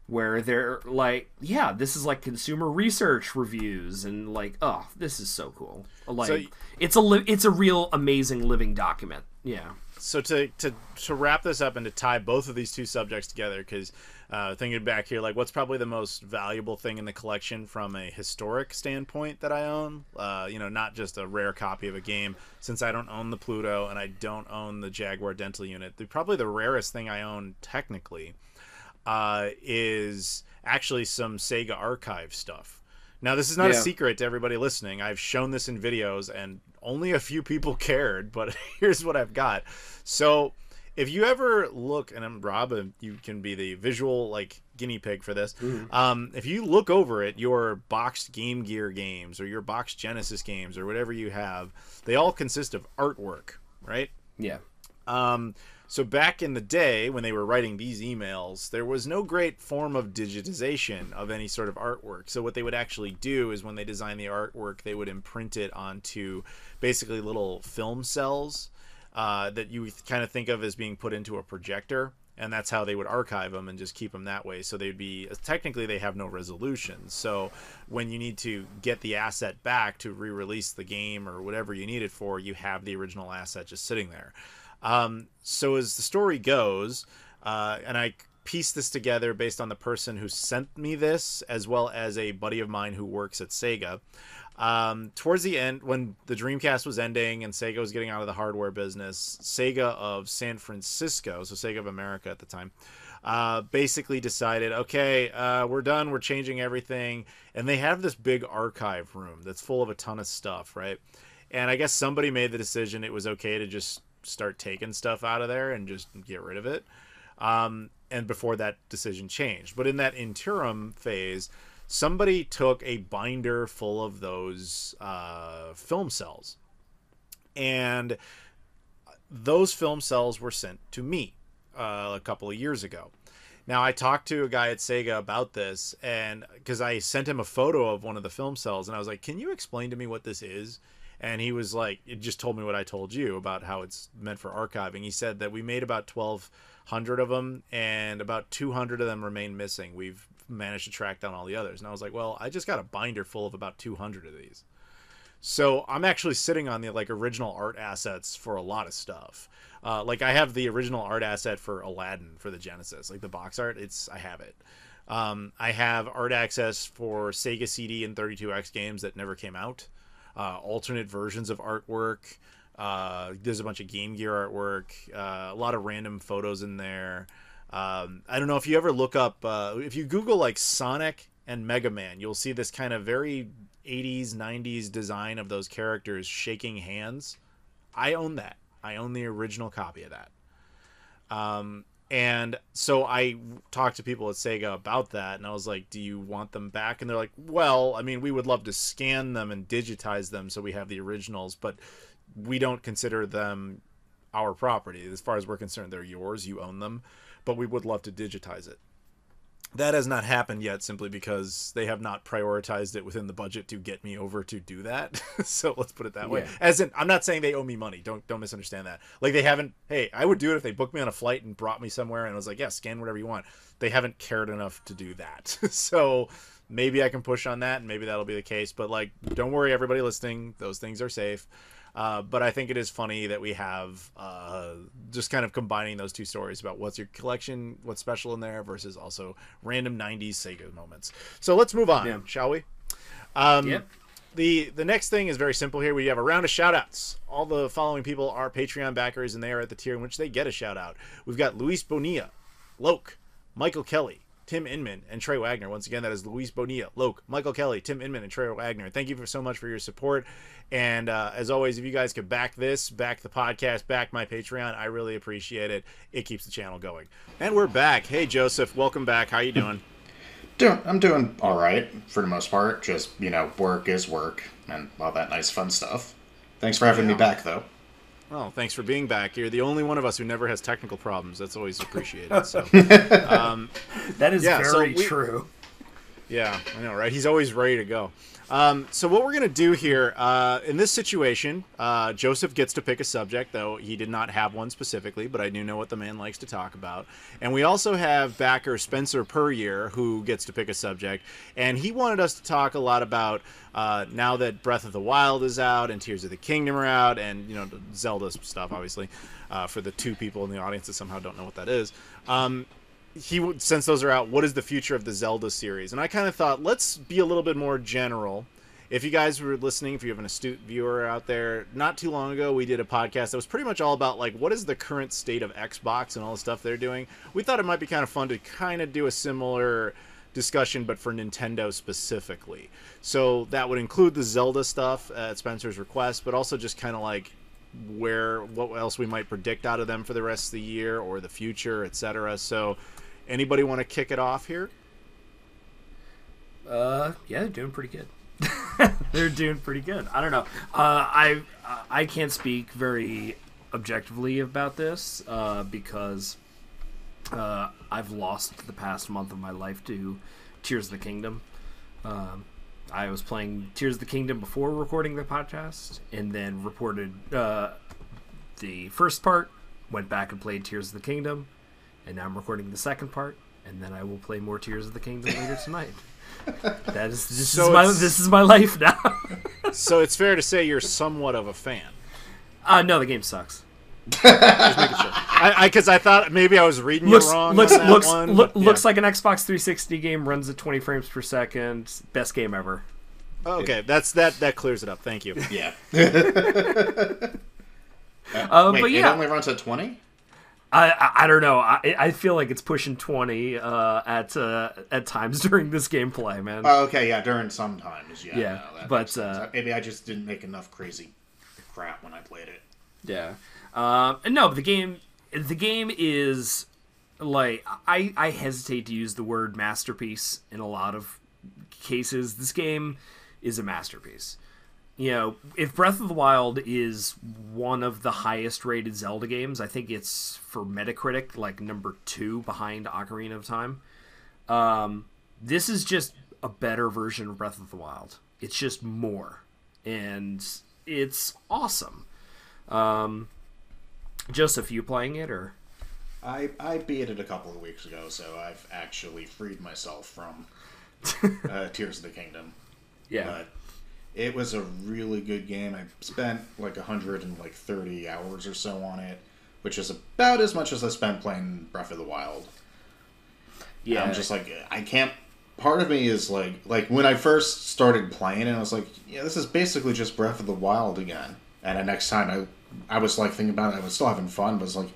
S4: where they're like, yeah, this is like consumer research reviews, and like, oh, this is so cool. Like, so, it's a real amazing living document. Yeah.
S3: So to wrap this up and to tie both of these two subjects together, because thinking back here, like, what's probably the most valuable thing in the collection from a historic standpoint that I own? Not just a rare copy of a game, since I don't own the Pluto and I don't own the Jaguar dental unit. Probably the rarest thing I own technically is actually some Sega archive stuff. Now, this is not a secret to everybody listening. I've shown this in videos, and only a few people cared, but here's what I've got. So if you ever look, and I'm Rob, and you can be the visual like guinea pig for this. If you look over at your boxed Game Gear games or your boxed Genesis games or whatever you have, they all consist of artwork, right?
S4: Yeah.
S3: So back in the day when they were writing these emails, there was no great form of digitization of any sort of artwork. So what they would actually do is, when they design the artwork, they would imprint it onto basically little film cells that you kind of think of as being put into a projector. And that's how they would archive them and just keep them that way. So they'd be, technically they have no resolution. So when you need to get the asset back to re-release the game or whatever you need it for, you have the original asset just sitting there. So as the story goes, and I pieced this together based on the person who sent me this, as well as a buddy of mine who works at Sega. Towards the end, when the Dreamcast was ending and Sega was getting out of the hardware business, Sega of San Francisco, so Sega of America at the time, basically decided, okay, we're done, we're changing everything. And they have this big archive room that's full of a ton of stuff, right? And I guess somebody made the decision it was okay to just start taking stuff out of there and just get rid of it. And before that decision changed. But in that interim phase, somebody took a binder full of those film cells. And those film cells were sent to me a couple of years ago. Now, I talked to a guy at Sega about this, and because I sent him a photo of one of the film cells, and I was like, can you explain to me what this is? And he was like, it just told me what I told you about how it's meant for archiving. He said that we made about 1,200 of them, and about 200 of them remain missing. We've managed to track down all the others. And I was like, well, I just got a binder full of about 200 of these. So I'm actually sitting on the like original art assets for a lot of stuff. Like I have the original art asset for Aladdin for the Genesis, like the box art. I have it. I have art access for Sega CD and 32X games that never came out. Alternate versions of artwork. There's a bunch of Game Gear artwork. A lot of random photos in there. I don't know if you ever look up, if you Google like Sonic and Mega Man, you'll see this kind of very 80s, 90s design of those characters shaking hands. I own that. I own the original copy of that. And so I talked to people at Sega about that, and I was like, do you want them back? And they're like, well, I mean, we would love to scan them and digitize them so we have the originals, but we don't consider them our property. As far as we're concerned, they're yours. You own them, but we would love to digitize it. That has not happened yet, simply because they have not prioritized it within the budget to get me over to do that. So let's put it that way. As in, I'm not saying they owe me money. Don't misunderstand that. Like they haven't. Hey, I would do it if they booked me on a flight and brought me somewhere and was like, yeah, scan whatever you want. They haven't cared enough to do that. So maybe I can push on that, and maybe that'll be the case. But like, don't worry, everybody listening. Those things are safe. But I think it is funny that we have just kind of combining those two stories about what's your collection, what's special in there, versus also random 90s Sega moments. So let's move on, shall we? Yep. The next thing is very simple here. We have a round of shout-outs. All the following people are Patreon backers, and they are at the tier in which they get a shout-out. We've got Luis Bonilla, Loke, Michael Kelly, Tim Inman, and Trey Wagner. Once again, that is Luis Bonilla, Loke, Michael Kelly, Tim Inman, and Trey Wagner. Thank you so much for your support. And as always, if you guys could back this, back the podcast, back my Patreon, I really appreciate it. It keeps the channel going. And we're back. Hey, Joseph, welcome back. How you doing?
S1: I'm doing all right for the most part. Just, work is work and all that nice fun stuff. Thanks for having me back, though.
S3: Well, thanks for being back. You're the only one of us who never has technical problems. That's always appreciated. So,
S4: that is very true.
S3: Yeah, I know, right? He's always ready to go. So what we're going to do here, in this situation, Joseph gets to pick a subject, though he did not have one specifically, but I do know what the man likes to talk about. And we also have backer Spencer Puryear, who gets to pick a subject. And he wanted us to talk a lot about, now that Breath of the Wild is out and Tears of the Kingdom are out, and, Zelda stuff, obviously, for the two people in the audience that somehow don't know what that is. Since those are out, what is the future of the Zelda series? And I kind of thought, let's be a little bit more general. If you guys were listening, if you have an astute viewer out there, not too long ago, we did a podcast that was pretty much all about, like, what is the current state of Xbox and all the stuff they're doing. We thought it might be kind of fun to kind of do a similar discussion, but for Nintendo specifically. So that would include the Zelda stuff at Spencer's request, but also just kind of like what else we might predict out of them for the rest of the year or the future, etc. So anybody want to kick it off here?
S4: Yeah, they're doing pretty good. They're doing pretty good. I don't know. I can't speak very objectively about this because I've lost the past month of my life to Tears of the Kingdom. I was playing Tears of the Kingdom before recording the podcast, and then reported the first part, went back and played Tears of the Kingdom, and now I'm recording the second part, and then I will play more Tears of the Kingdom later tonight. This is my life now.
S3: So it's fair to say you're somewhat of a fan.
S4: No, the game sucks.
S3: Just making sure. Because I thought maybe I was reading you wrong. Looks
S4: like an Xbox 360 game, runs at 20 frames per second. Best game ever.
S3: Okay, that clears it up. Thank you.
S1: Yeah.
S4: But yeah,
S1: it only runs at 20.
S4: I don't know. I feel like it's pushing 20 at times during this gameplay, man.
S1: Oh, okay, yeah, during some times, yeah.
S4: Yeah,
S1: no,
S4: but
S1: maybe I just didn't make enough crazy crap when I played it.
S4: Yeah. No, the game is like I hesitate to use the word masterpiece in a lot of cases. This game is a masterpiece. you know, if Breath of the Wild is one of the highest rated Zelda games, I think it's for Metacritic like number 2 behind Ocarina of Time. This is just a better version of Breath of the Wild. It's just more, and it's awesome. Joseph, you playing it or?
S1: I beat it a couple of weeks ago, so I've actually freed myself from Tears of the Kingdom.
S4: Yeah.
S1: But it was a really good game. I spent like 130 hours or so on it, which is about as much as I spent playing Breath of the Wild. Yeah. And I'm just like, I can't... Part of me is like when I first started playing it, I was like, yeah, this is basically just Breath of the Wild again. And the next time I was like thinking about it, I was still having fun, but I was like,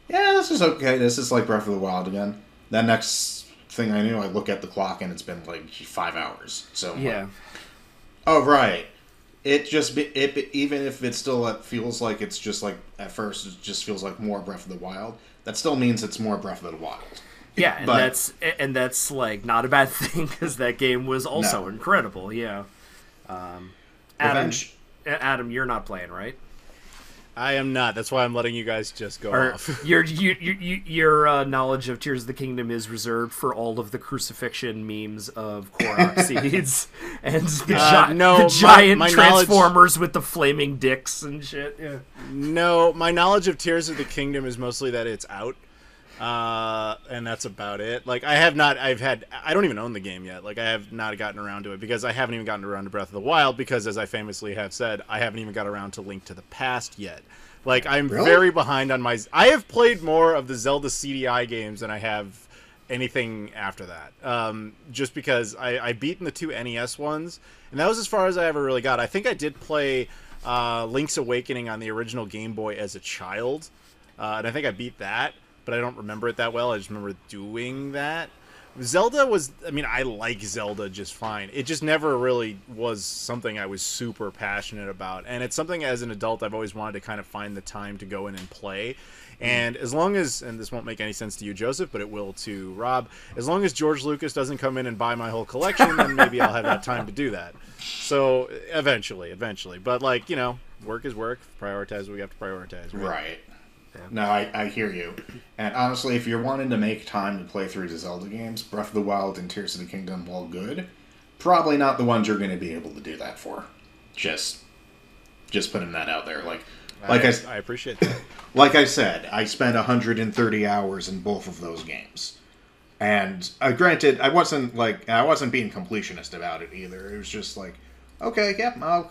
S1: yeah, this is okay. This is like Breath of the Wild again. That next thing I knew, I look at the clock and it's been like 5 hours. So
S4: yeah.
S1: Like, oh, right. It just even if it still feels like it's just like at first it just feels like more Breath of the Wild. That still means it's more Breath of the Wild.
S4: Yeah, and that's like not a bad thing because that game was also incredible. Yeah. Adam, you're not playing, right?
S3: I am not. That's why I'm letting you guys just go off.
S4: Your knowledge of Tears of the Kingdom is reserved for all of the crucifixion memes of Korok seeds and the giant Transformers with the flaming dicks and shit. Yeah.
S3: No, my knowledge of Tears of the Kingdom is mostly that it's out. And that's about it. Like, I don't even own the game yet. Like, I have not gotten around to it because I haven't even gotten around to Breath of the Wild because, as I famously have said, I haven't even got around to Link to the Past yet. Like, I'm very behind on I have played more of the Zelda CDI games than I have anything after that. Just because I beaten the 2 NES ones, and that was as far as I ever really got. I think I did play Link's Awakening on the original Game Boy as a child, and I think I beat that. But I don't remember it that well. I just remember doing that. Zelda was... I mean, I like Zelda just fine. It just never really was something I was super passionate about. And it's something as an adult I've always wanted to kind of find the time to go in and play. And as long as... And this won't make any sense to you, Joseph, but it will to Rob. As long as George Lucas doesn't come in and buy my whole collection, then maybe I'll have that time to do that. So, eventually. But, like, you know, work is work. Prioritize what we have to prioritize.
S1: Right. Yeah. No, I hear you. And honestly, if you're wanting to make time to play through the Zelda games, Breath of the Wild and Tears of the Kingdom, while good, probably not the ones you're going to be able to do that for. Just putting that out there. I
S3: appreciate that.
S1: Like I said, I spent 130 hours in both of those games. And granted, I wasn't being completionist about it either. It was just like, okay, yep, I'll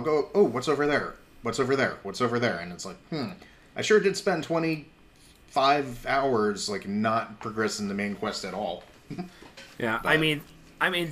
S1: go, oh, what's over there? What's over there? What's over there? And it's like, I sure did spend 25 hours, like, not progressing the main quest at all.
S4: Yeah, but, I mean,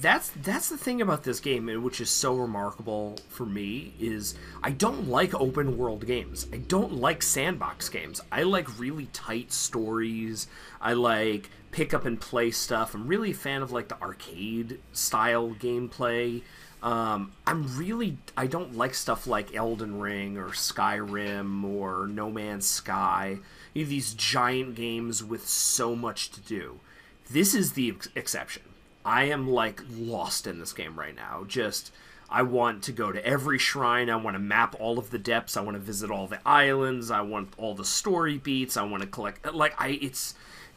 S4: that's the thing about this game, which is so remarkable for me, is I don't like open world games. I don't like sandbox games. I like really tight stories. I like pick up and play stuff. I'm really a fan of, like, the arcade style gameplay. I don't like stuff like Elden Ring or Skyrim or No Man's Sky. You have these giant games with so much to do. This is the exception. I am, like, lost in this game right now. I want to go to every shrine. I want to map all of the depths. I want to visit all the islands. I want all the story beats. I want to collect...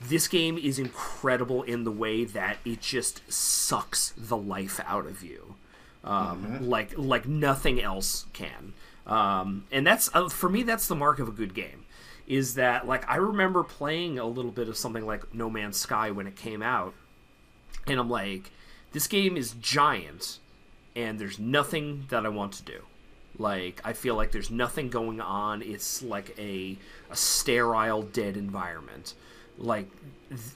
S4: This game is incredible in the way that it just sucks the life out of you. Like nothing else can. And that's for me, that's the mark of a good game, is that, like, I remember playing a little bit of something like No Man's Sky when it came out, and I'm like, this game is giant and there's nothing that I want to do. Like, I feel like there's nothing going on. It's like a sterile, dead environment. Like,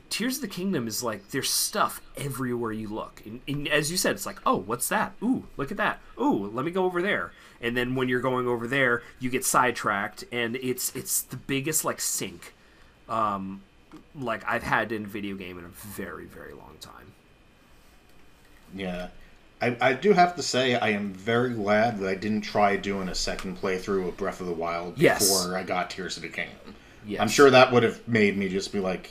S4: Tears of the Kingdom is like, there's stuff everywhere you look. And as you said, it's like, oh, what's that? Ooh, look at that. Ooh, let me go over there. And then when you're going over there, you get sidetracked, and it's the biggest, like, sink like I've had in a video game in a very, very long time.
S1: Yeah. I do have to say, I am very glad that I didn't try doing a second playthrough of Breath of the Wild before I got Tears of the Kingdom. Yes. I'm sure that would have made me just be like,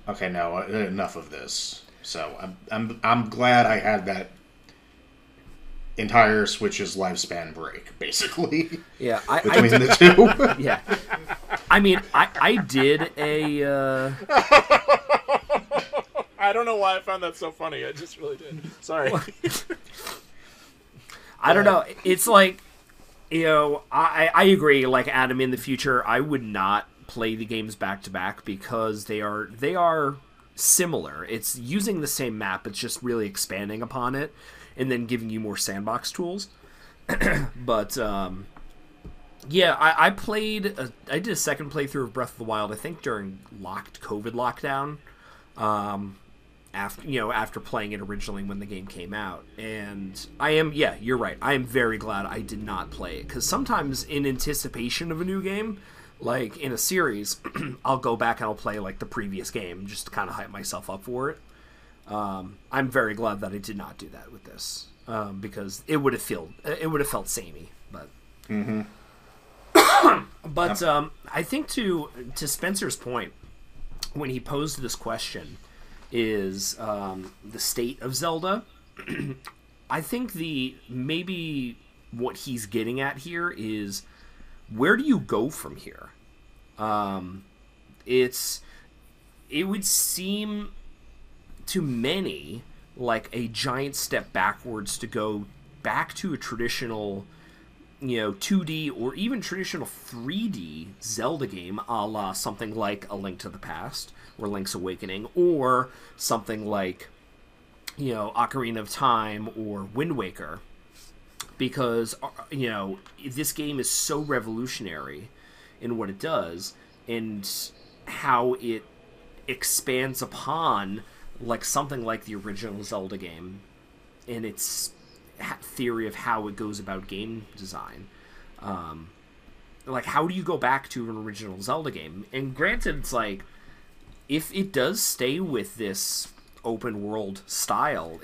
S1: okay, no, enough of this. So I'm glad I had that entire Switch's lifespan break, basically.
S4: Yeah,
S1: between the two.
S4: Yeah. I mean, I did a...
S3: I don't know why I found that so funny. I just really did. Sorry.
S4: I don't know. It's like, you know, I agree. Like, Adam, in the future, I would not play the games back-to-back because they are similar. It's using the same map. It's just really expanding upon it and then giving you more sandbox tools. But, yeah, I did a second playthrough of Breath of the Wild, I think during COVID lockdown. After playing it originally when the game came out. And you're right. I am very glad I did not play it. Because sometimes in anticipation of a new game, like in a series, I'll go back and I'll play like the previous game just to kind of hype myself up for it. I'm very glad that I did not do that with this. Because it would have felt samey. But but I think to Spencer's point, when he posed this question, is the state of Zelda. I think maybe what he's getting at here is, where do you go from here? It would seem to many like a giant step backwards to go back to a traditional, 2D or even traditional 3D Zelda game, a la something like A Link to the Past or Link's Awakening, or something like, Ocarina of Time or Wind Waker, because, this game is so revolutionary in what it does and how it expands upon like something like the original Zelda game and its theory of how it goes about game design. Like, how do you go back to an original Zelda game? And granted, it's like, if it does stay with this open world style,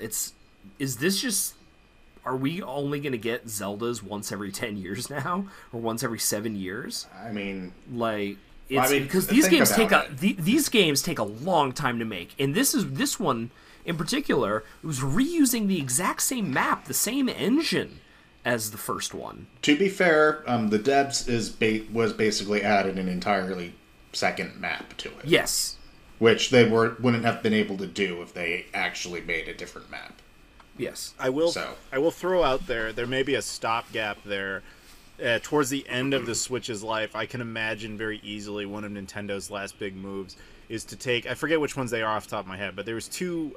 S4: are we only going to get Zeldas once every 10 years now, or once every 7 years?
S1: I mean,
S4: because these games take a long time to make, and this one in particular was reusing the exact same map, the same engine as the first one.
S1: To be fair, the Debs was basically added an entirely second map to it.
S4: Yes.
S1: Which they wouldn't have been able to do if they actually made a different map.
S4: Yes.
S3: I will throw out there may be a stopgap there. Towards the end of the Switch's life, I can imagine very easily one of Nintendo's last big moves is to take, I forget which ones they are off the top of my head, but there was two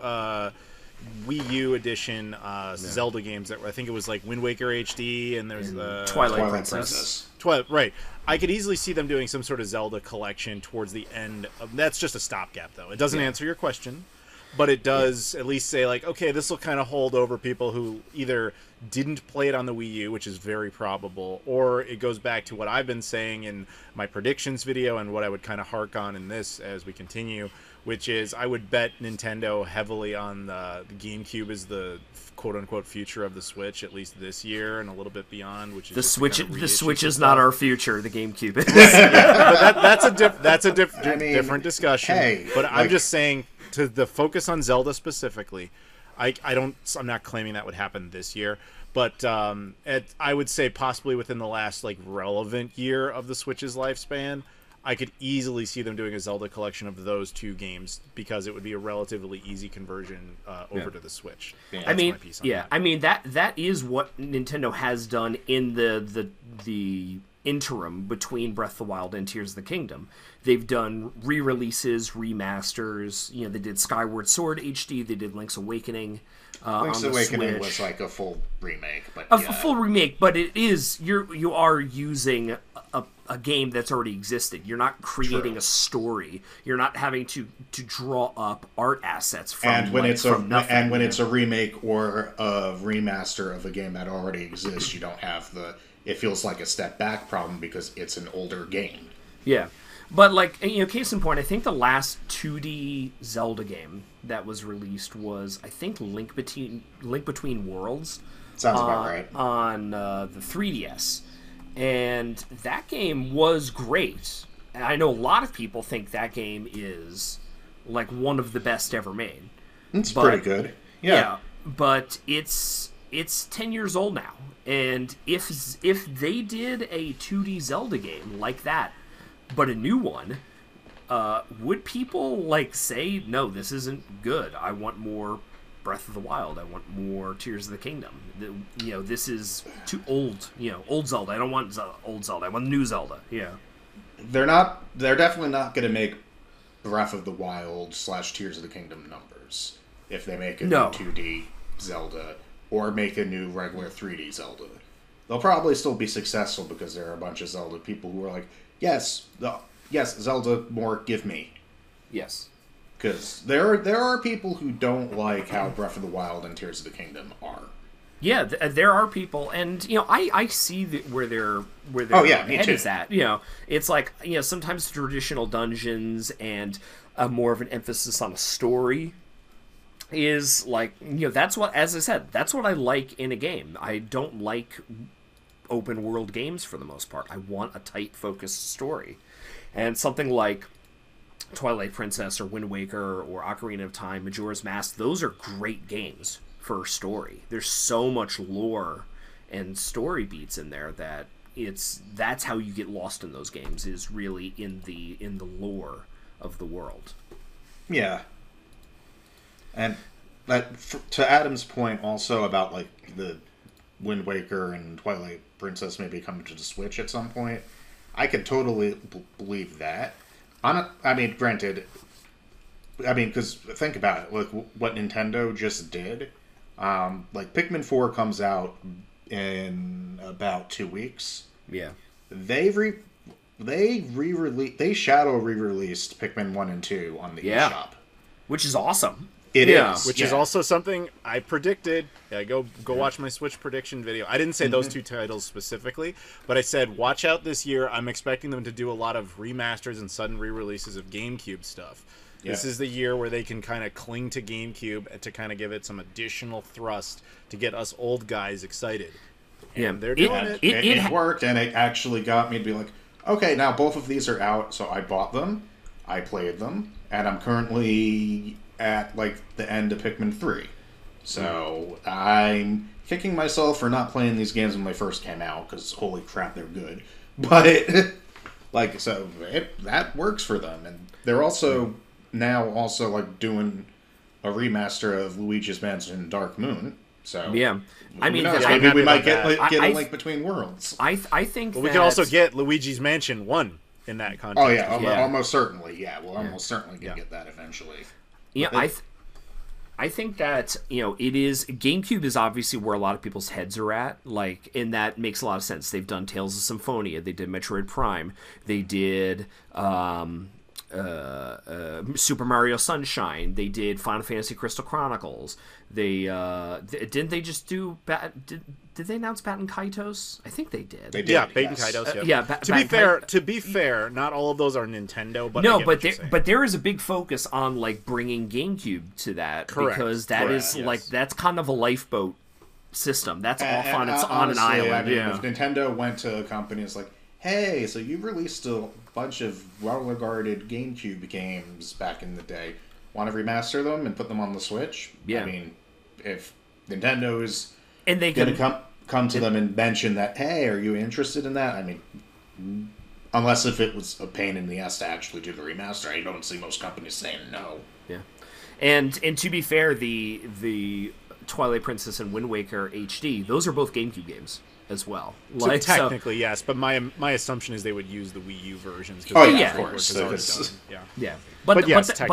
S3: Wii U edition Zelda games that I think it was like Wind Waker HD and there's the
S4: Twilight Princess.
S3: Right. I could easily see them doing some sort of Zelda collection towards the end of, that's just a stopgap though. It doesn't answer your question, but it does at least say like, okay, this will kind of hold over people who either didn't play it on the Wii U, which is very probable, or it goes back to what I've been saying in my predictions video and what I would kind of hark on in this as we continue, which is I would bet Nintendo heavily on the GameCube as the quote-unquote future of the Switch, at least this year and a little bit beyond. Which is
S4: the Switch is not our future. The GameCube is.
S3: But that's a different discussion.
S1: Hey,
S3: but I'm just saying, to the focus on Zelda specifically, I'm not claiming that would happen this year, but I would say possibly within the last like relevant year of the Switch's lifespan, I could easily see them doing a Zelda collection of those two games because it would be a relatively easy conversion over to the Switch.
S1: Yeah.
S4: I mean that is what Nintendo has done in the interim between Breath of the Wild and Tears of the Kingdom. They've done re-releases, remasters. They did Skyward Sword HD. They did Link's Awakening.
S1: Link's Awakening was like a full remake, but
S4: a full remake. But it is you are using a game that's already existed. You're not creating a story. You're not having to draw up art assets from nothing.
S1: And when it's a remake or a remaster of a game that already exists, you don't have it feels like a step back problem because it's an older game.
S4: Yeah. But, like, case in point, I think the last 2D Zelda game that was released was, I think, Link Between Worlds.
S1: Sounds about right.
S4: On the 3DS. And that game was great. And I know a lot of people think that game is, like, one of the best ever made.
S1: It's pretty good. Yeah.
S4: But it's it's 10 years old now, and if they did a 2D Zelda game like that, but a new one, would people like say, no, this isn't good, I want more Breath of the Wild, I want more Tears of the Kingdom, you know, this is too old, you know, old Zelda, I don't want old Zelda, I want new Zelda. Yeah,
S1: they're definitely not going to make Breath of the Wild / Tears of the Kingdom numbers if they make a new 2D Zelda or make a new regular 3D Zelda. They'll probably still be successful because there are a bunch of Zelda people who are like, yes, Zelda, more, give me.
S4: Yes.
S1: Because there are people who don't like how Breath of the Wild and Tears of the Kingdom are.
S4: Yeah, there are people, and you know, I see where their head is at. You know, it's like, you know, sometimes traditional dungeons and more of an emphasis on a story is like, you know, that's what, as I said, that's what I like in a game. I don't like open world games for the most part. I want a tight, focused story, and something like Twilight Princess or Wind Waker or Ocarina of Time, Majora's Mask, those are great games for story. There's so much lore and story beats in there that that's how you get lost in those games, is really in the lore of the world.
S1: Yeah. And to Adam's point also about like the Wind Waker and Twilight Princess maybe coming to the Switch at some point, I could totally believe that. I mean, granted, because think about it, like what Nintendo just did. Like Pikmin 4 comes out in about 2 weeks.
S4: Yeah,
S1: they shadow re-released Pikmin 1 and 2 on the eShop,
S4: which is awesome.
S1: It is,
S3: which is also something I predicted. Yeah, go watch my Switch prediction video. I didn't say those two titles specifically, but I said watch out this year. I'm expecting them to do a lot of remasters and sudden re-releases of GameCube stuff. Yeah. This is the year where they can kind of cling to GameCube to kind of give it some additional thrust to get us old guys excited. And they're doing it.
S1: It worked, and it actually got me to be like, okay, now both of these are out, so I bought them, I played them, and I'm currently at like the end of Pikmin 3. So I'm kicking myself for not playing these games when they first came out, because holy crap, they're good. But like, so that works for them, and they're also now like doing a remaster of Luigi's Mansion Dark Moon. So
S4: yeah, I mean,
S1: maybe we might get a Link Between Worlds.
S4: I think
S3: we can also get Luigi's Mansion 1 in that context.
S1: Oh yeah, almost certainly. Yeah, we'll almost certainly get that eventually.
S4: Yeah, I think that, you know, it is, GameCube is obviously where a lot of people's heads are at, like, and that makes a lot of sense. They've done Tales of Symphonia, they did Metroid Prime, they did Super Mario Sunshine, they did Final Fantasy Crystal Chronicles, they didn't they just do did they announce Baten Kaitos? I think they did.
S1: They did,
S3: yeah, Baten Kaitos. Yeah. To be fair, not all of those are Nintendo. But
S4: no, but there is a big focus on like bringing GameCube to that. Correct. Because that is like that's kind of a lifeboat system. That's off on its on an island.
S1: I mean, if Nintendo went to a company, it's like, hey, so you released a bunch of well-regarded GameCube games back in the day. Want to remaster them and put them on the Switch?
S4: Yeah.
S1: I mean, if Nintendo is
S4: going
S1: to come to them and mention that, hey, are you interested in that? I mean, unless if it was a pain in the ass to actually do the remaster, I don't see most companies saying no.
S4: Yeah. And to be fair, the Twilight Princess and Wind Waker HD, those are both GameCube games as well.
S3: Like, so technically, yes, but my assumption is they would use the Wii U versions.
S1: Oh yeah, of course.
S4: Yeah. But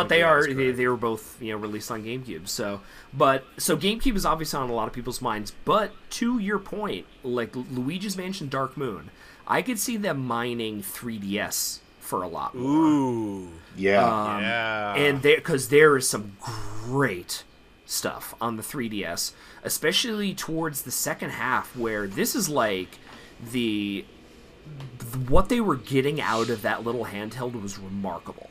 S4: they were both, you know, released on GameCube. So GameCube is obviously on a lot of people's minds. But to your point, like Luigi's Mansion Dark Moon, I could see them mining 3DS for a lot more.
S3: Ooh,
S1: yeah.
S4: And because there is some great stuff on the 3DS, especially towards the second half, where this is like what they were getting out of that little handheld was remarkable.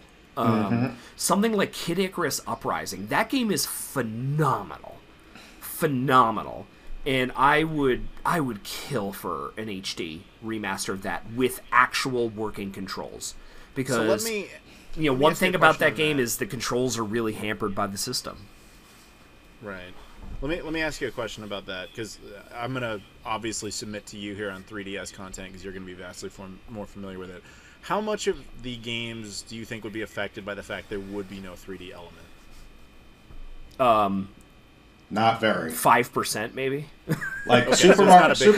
S4: Something like Kid Icarus Uprising, that game is phenomenal, and I would kill for an HD remaster of that with actual working controls, because one thing about that game is the controls are really hampered by the system.
S3: Right. Let me ask you a question about that, because I'm gonna obviously submit to you here on 3DS content because you're gonna be vastly more familiar with it. How much of the games do you think would be affected by the fact there would be no 3D element?
S1: Not very.
S4: 5% maybe.
S1: Like
S3: Okay,
S1: Super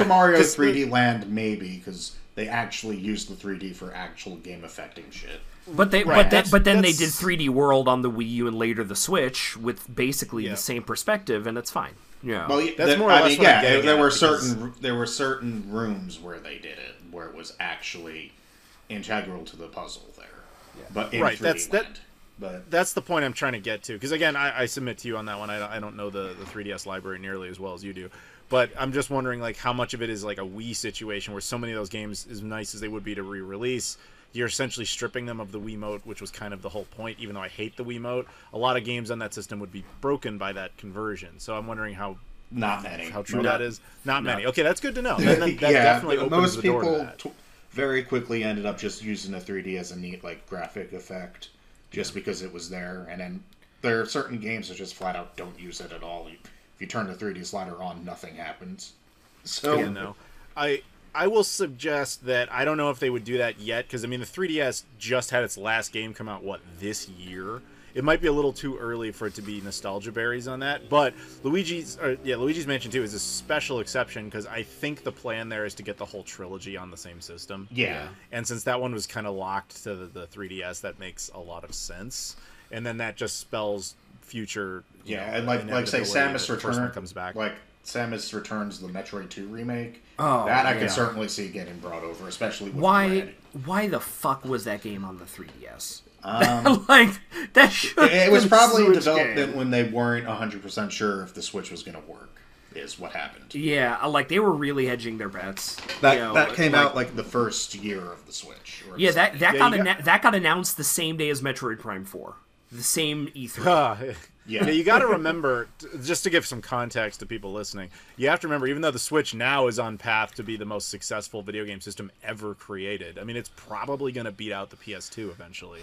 S1: Mario 3D Land, maybe, because they actually used the 3D for actual game affecting shit.
S4: But then they did 3D World on the Wii U and later the Switch with basically the same perspective, and it's fine. Yeah,
S1: well,
S3: that's more or less what I'm getting
S1: there were
S3: at,
S1: there were certain rooms where they did it where it was actually integral to the puzzle there. Yeah. But in 3D Land. But
S3: that's the point I'm trying to get to, because again, I submit to you on that one. I don't know the 3DS library nearly as well as you do, but I'm just wondering like how much of it is like a Wii situation where so many of those games, as nice as they would be to re-release, you're essentially stripping them of the Wiimote, which was kind of the whole point. Even though I hate the Wiimote, a lot of games on that system would be broken by that conversion. So I'm wondering how true that is. Not many. Okay, that's good to know. That definitely opens
S1: most
S3: the door to
S1: people
S3: that.
S1: Very quickly ended up just using the 3D as a neat like graphic effect, just because it was there. And then there are certain games that just flat out don't use it at all. If you turn the 3D slider on, nothing happens. So
S3: no, I will suggest that I don't know if they would do that yet, because I mean the 3DS just had its last game come out this year. It might be a little too early for it to be nostalgia berries on that, but Luigi's Mansion 2 is a special exception because I think the plan there is to get the whole trilogy on the same system.
S1: Yeah.
S3: And since that one was kind of locked to the 3DS, that makes a lot of sense. And then that just spells future.
S1: And like say Samus Returns
S3: comes back.
S1: Like Samus Returns, the Metroid 2 remake. I can certainly see getting brought over, especially with Red.
S4: Why the fuck was that game on the 3DS? Like that should.
S1: It was probably in development when they weren't 100% sure if the Switch was going to work. Is what happened.
S4: Yeah, like they were really hedging their bets.
S1: That came out like the first year of the Switch.
S4: Yeah, that got announced the same day as Metroid Prime 4, the same E3.
S3: Yeah, you got to remember, just to give some context to people listening, you have to remember, even though the Switch now is on path to be the most successful video game system ever created, I mean, it's probably going to beat out the PS2 eventually.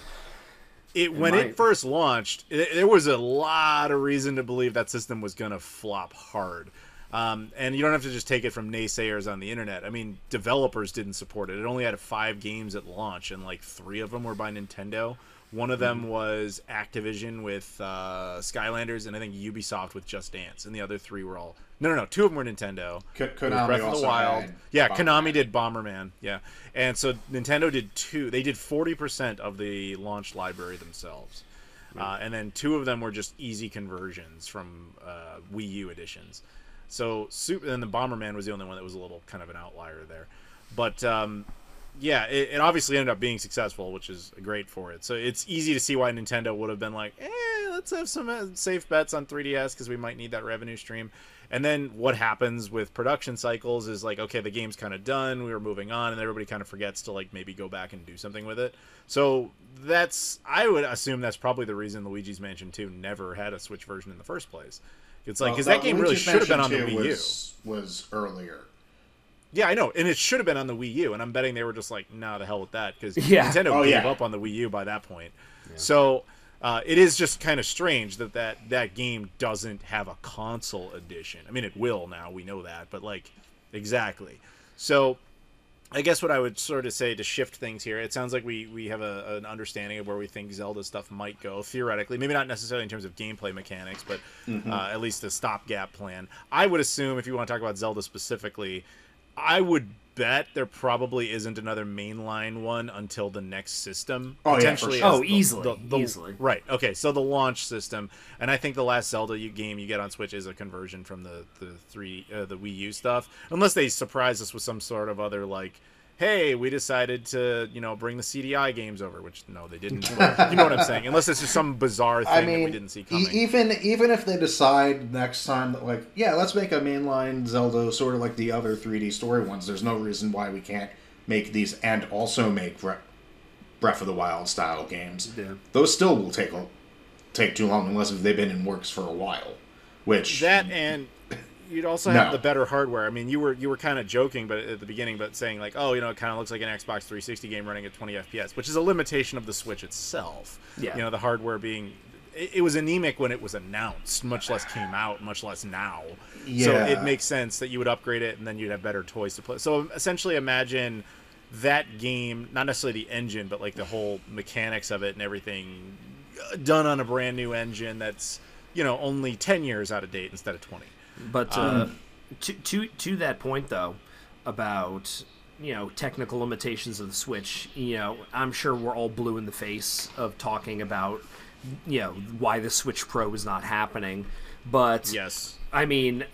S3: When it first launched, there was a lot of reason to believe that system was going to flop hard. And you don't have to just take it from naysayers on the internet. I mean, developers didn't support it. It only had 5 games at launch, and like 3 of them were by Nintendo. One of them was Activision with Skylanders, and I think Ubisoft with Just Dance. And the other 3 were all... No, 2 of them were Nintendo.
S1: Konami
S3: Breath of the Wild. Yeah, Konami did Bomberman. Yeah. And so Nintendo did 2. They did 40% of the launch library themselves. And then 2 of them were just easy conversions from Wii U editions. So, and the Bomberman was the only one that was a little kind of an outlier there. But... yeah, it obviously ended up being successful, which is great for it. So it's easy to see why Nintendo would have been like, let's have some safe bets on 3DS because we might need that revenue stream. And then what happens with production cycles is like, okay, the game's kind of done, we were moving on, and everybody kind of forgets to like maybe go back and do something with it. So I would assume that's probably the reason Luigi's Mansion 2 never had a Switch version in the first place. It's like, because that game really should have been on the Wii U. Was earlier. Yeah, I know, and it should have been on the Wii U, and I'm betting they were just like, nah, the hell with that, because Nintendo gave up on the Wii U by that point. Yeah. So it is just kind of strange that game doesn't have a console edition. I mean, it will now, we know that, but like, exactly. So I guess what I would sort of say to shift things here, it sounds like we have an understanding of where we think Zelda stuff might go, theoretically. Maybe not necessarily in terms of gameplay mechanics, but at least a stopgap plan. I would assume, if you want to talk about Zelda specifically, I would bet there probably isn't another mainline one until the next system.
S4: Potentially. Yeah, for sure. Easily.
S3: Right. Okay. So the launch system, and I think the last Zelda game you get on Switch is a conversion from the Wii U stuff, unless they surprise us with some sort of other like, hey, we decided to bring the CDI games over, which no, they didn't. You know what I'm saying? Unless it's just some bizarre thing that we didn't see coming.
S1: Even if they decide next time that like, yeah, let's make a mainline Zelda sort of like the other 3D story ones. There's no reason why we can't make these and also make Breath of the Wild style games. Yeah. Those still will take too long unless they've been in works for a while. Which
S3: that and. You'd also have the better hardware. I mean, you were kind of joking, but at the beginning, but saying like, oh, it kind of looks like an Xbox 360 game running at 20 FPS, which is a limitation of the Switch itself. Yeah. The hardware being it was anemic when it was announced, much less came out, much less now.
S1: Yeah.
S3: So it makes sense that you would upgrade it and then you'd have better toys to play. So essentially imagine that game, not necessarily the engine, but like the whole mechanics of it and everything done on a brand new engine that's, only 10 years out of date instead of 20.
S4: But to that point, though, about technical limitations of the Switch, I'm sure we're all blue in the face of talking about why the Switch Pro is not happening. But
S3: yes,
S4: I mean,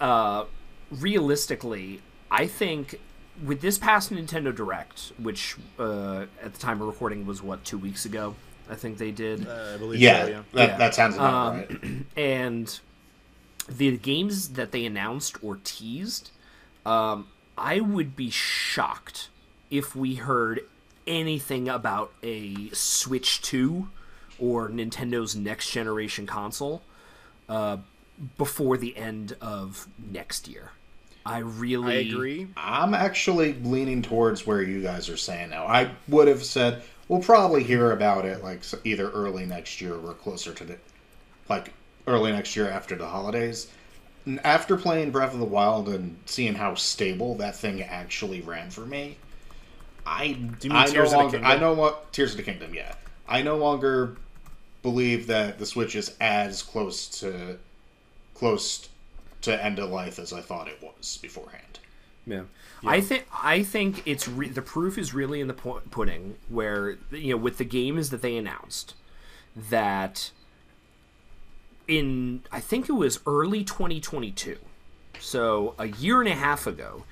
S4: realistically, I think with this past Nintendo Direct, which at the time of recording was 2 weeks ago, I think they did.
S3: I believe
S1: yeah,
S3: so,
S1: that sounds about right.
S4: And the games that they announced or teased, I would be shocked if we heard anything about a Switch 2 or Nintendo's next generation console before the end of next year. I
S3: agree.
S1: I'm actually leaning towards where you guys are saying now. I would have said we'll probably hear about it like either early next year or closer to early next year after the holidays. After playing Breath of the Wild and seeing how stable that thing actually ran for me, Tears of the Kingdom, yeah. I no longer believe that the Switch is as close to end of life as I thought it was beforehand.
S4: Yeah. I think it's the proof is really in the pudding, where with the games that they announced, that in I think it was early 2022, so a year and a half ago,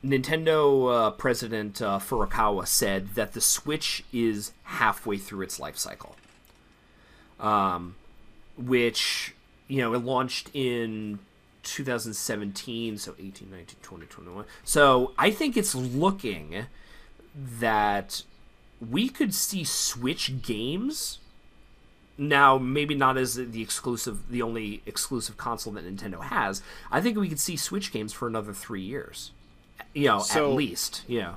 S4: Nintendo president Furukawa said that the Switch is halfway through its life cycle, which it launched in 2017, so 18, 19, 20, 21. So I think it's looking that we could see Switch games. Now, maybe not as the only exclusive console that Nintendo has. I think we could see Switch games for another 3 years. At least. Yeah.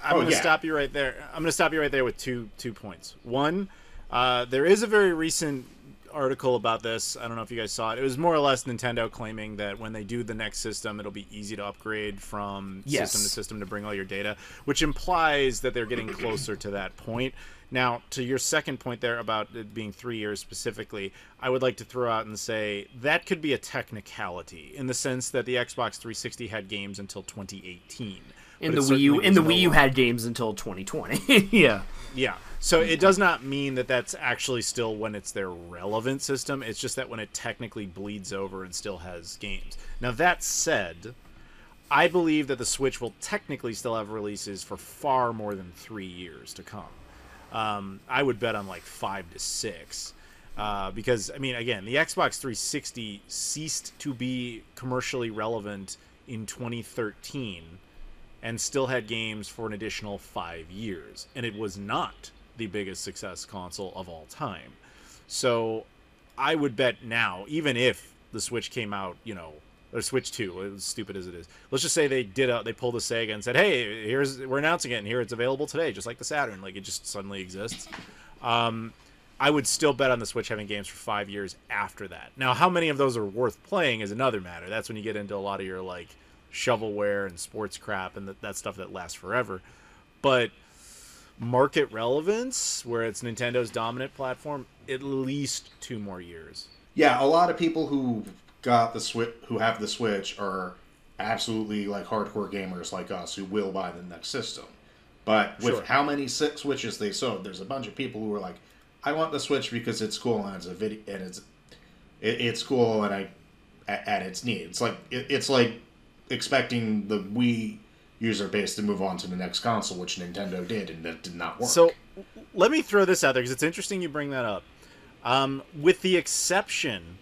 S3: I'm going to stop you right there. I'm going to stop you right there with two points. One, there is a very recent article about this. I don't know if you guys saw it. It was more or less Nintendo claiming that when they do the next system, it'll be easy to upgrade from system to system to bring all your data, which implies that they're getting closer to that point. Now, to your second point there about it being 3 years specifically, I would like to throw out and say that could be a technicality in the sense that the Xbox 360 had games until 2018.
S4: And the Wii U had games until 2020. Yeah.
S3: Yeah. So it does not mean that that's actually still when it's their relevant system. It's just that when it technically bleeds over and still has games. Now, that said, I believe that the Switch will technically still have releases for far more than 3 years to come. I would bet on like 5 to 6. Because, I mean, again, the Xbox 360 ceased to be commercially relevant in 2013 and still had games for an additional 5 years. And it was not the biggest success console of all time. So I would bet now, even if the Switch came out, or Switch 2, as stupid as it is. Let's just say they pulled a Sega and said, hey, we're announcing it, and here it's available today, just like the Saturn. Like, it just suddenly exists. I would still bet on the Switch having games for 5 years after that. Now, how many of those are worth playing is another matter. That's when you get into a lot of your, like, shovelware and sports crap and that stuff that lasts forever. But market relevance, where it's Nintendo's dominant platform, at least 2 more years.
S1: Yeah, a lot of people who have the Switch are absolutely like hardcore gamers like us who will buy the next system. But with how many Switches they sold, there's a bunch of people who are like, I want the Switch because it's cool and it's a video and it's cool and it's neat. It's like expecting the Wii user base to move on to the next console, which Nintendo did, and that did not work.
S3: So let me throw this out there because it's interesting you bring that up. With the exception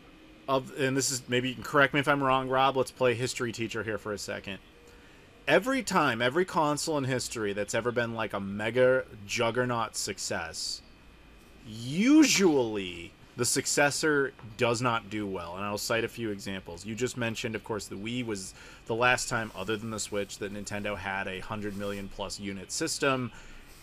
S3: of, and this is, maybe you can correct me if I'm wrong, Rob, let's play history teacher here for a second. Every console in history that's ever been like a mega juggernaut success, usually the successor does not do well. And I'll cite a few examples. You just mentioned, of course, the Wii was the last time, other than the Switch, that Nintendo had a 100 million plus unit system.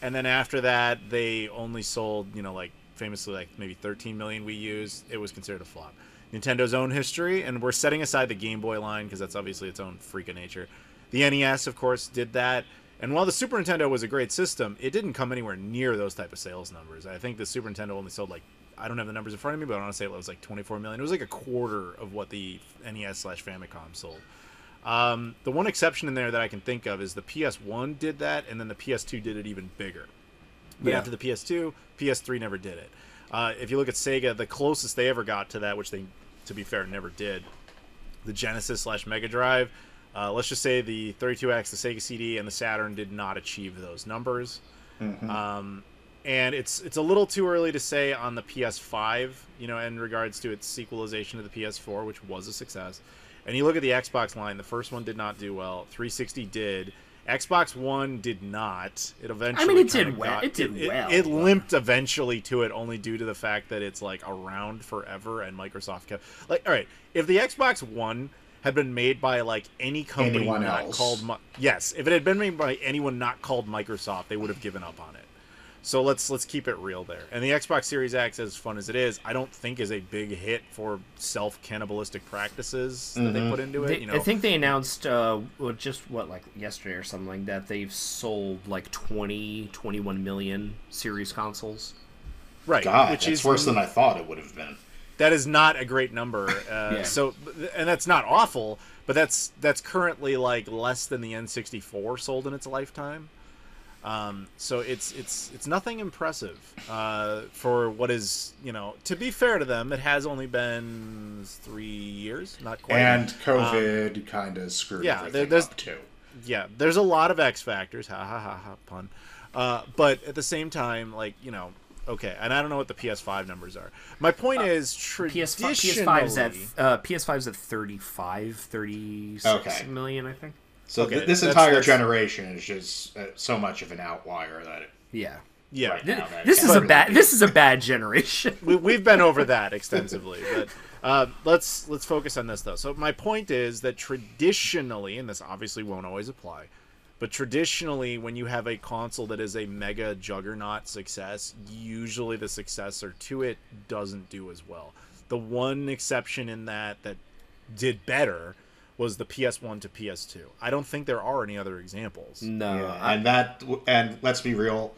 S3: And then after that, they only sold, like famously like maybe 13 million Wii U's, it was considered a flop. Nintendo's own history, and we're setting aside the Game Boy line because that's obviously its own freak of nature. The NES, of course, did that. And while the Super Nintendo was a great system, it didn't come anywhere near those type of sales numbers. I think the Super Nintendo only sold like, I don't have the numbers in front of me, but I want to say it was like 24 million. It was like a quarter of what the NES/Famicom sold. The one exception in there that I can think of is the PS1 did that, and then the PS2 did it even bigger. But after the PS2, PS3 never did it. If you look at Sega, the closest they ever got to that, which they, to be fair, never did, the Genesis/Mega Drive, let's just say the 32X, the Sega CD, and the Saturn did not achieve those numbers. Mm-hmm. And it's a little too early to say on the PS5, you know, in regards to its sequelization of the PS4, which was a success. And you look at the Xbox line, the first one did not do well. 360 did. Xbox One did not. It eventually.
S4: I mean, it did well.
S3: It limped eventually to it, only due to the fact that it's like around forever, and Microsoft kept like, all right, if the Xbox One had been made by like any company
S1: anyone
S3: not
S1: else.
S3: called, yes, if it had been made by anyone not called Microsoft, they would have given up on it. So let's keep it real there. And the Xbox Series X, as fun as it is, I don't think is a big hit for self-cannibalistic practices that they put into it.
S4: I think they announced like yesterday or something that they've sold like 21 million Series consoles.
S3: Right.
S1: God, which is worse than I thought it would have been.
S3: That is not a great number. So, and that's not awful, but that's currently like less than the N64 sold in its lifetime. So it's nothing impressive for what is, you know, to be fair to them, it has only been 3 years, not quite.
S1: And COVID kind of screwed everything up too.
S3: Yeah, there's a lot of X factors, pun. But at the same time, like, you know, okay, and I don't know what the PS5 numbers are. My point is, traditionally...
S4: PS5's at 36 million, I think.
S1: So this entire generation is just so much of an outlier that it...
S4: Yeah.
S3: Right
S4: now, this is a bad generation.
S3: We've been over that extensively, but let's focus on this though. So my point is that traditionally, and this obviously won't always apply, but traditionally when you have a console that is a mega juggernaut success, usually the successor to it doesn't do as well. The one exception in that did better was the PS1 to PS2. I don't think there are any other examples.
S4: No,
S1: yeah, and let's be real,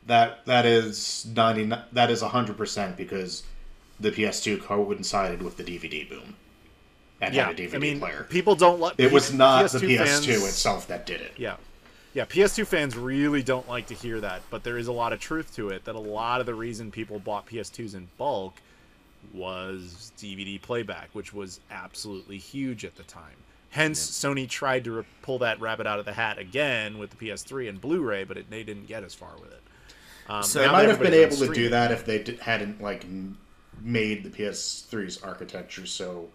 S1: that is 100% because the PS2 coincided with the DVD boom and had a DVD player.
S3: People don't like
S1: it. Was not the PS2
S3: fans,
S1: itself that did it.
S3: Yeah, PS2 fans really don't like to hear that, but there is a lot of truth to it. That a lot of the reason people bought PS2s in bulk was DVD playback, which was absolutely huge at the time. Hence, Sony tried to pull that rabbit out of the hat again with the PS3 and Blu-ray, but they didn't get as far with it.
S1: So they might have been able to do that if they hadn't like made the PS3's architecture so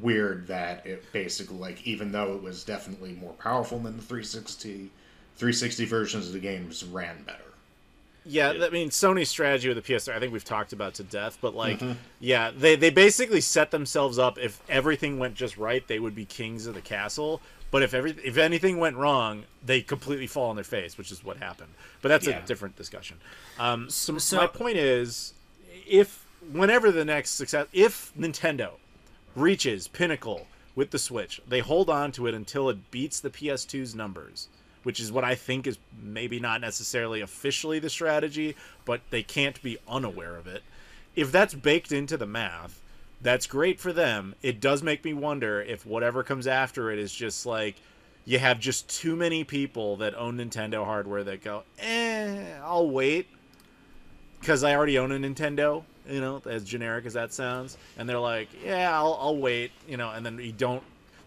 S1: weird that it basically, like, even though it was definitely more powerful than the 360 versions of the games ran better.
S3: Yeah, I mean, Sony's strategy with the PS3, I think we've talked about to death, but, like, they basically set themselves up. If everything went just right, they would be kings of the castle. But if anything went wrong, they completely fall on their face, which is what happened. But that's a different discussion. So my point is, whenever the next success, if Nintendo reaches pinnacle with the Switch, they hold on to it until it beats the PS2's numbers, which is what I think is maybe not necessarily officially the strategy, but they can't be unaware of it. If that's baked into the math, that's great for them. It does make me wonder if whatever comes after it is just like, you have just too many people that own Nintendo hardware that go, I'll wait, because I already own a Nintendo, you know, as generic as that sounds. And they're like, yeah, I'll wait, you know, and then you don't.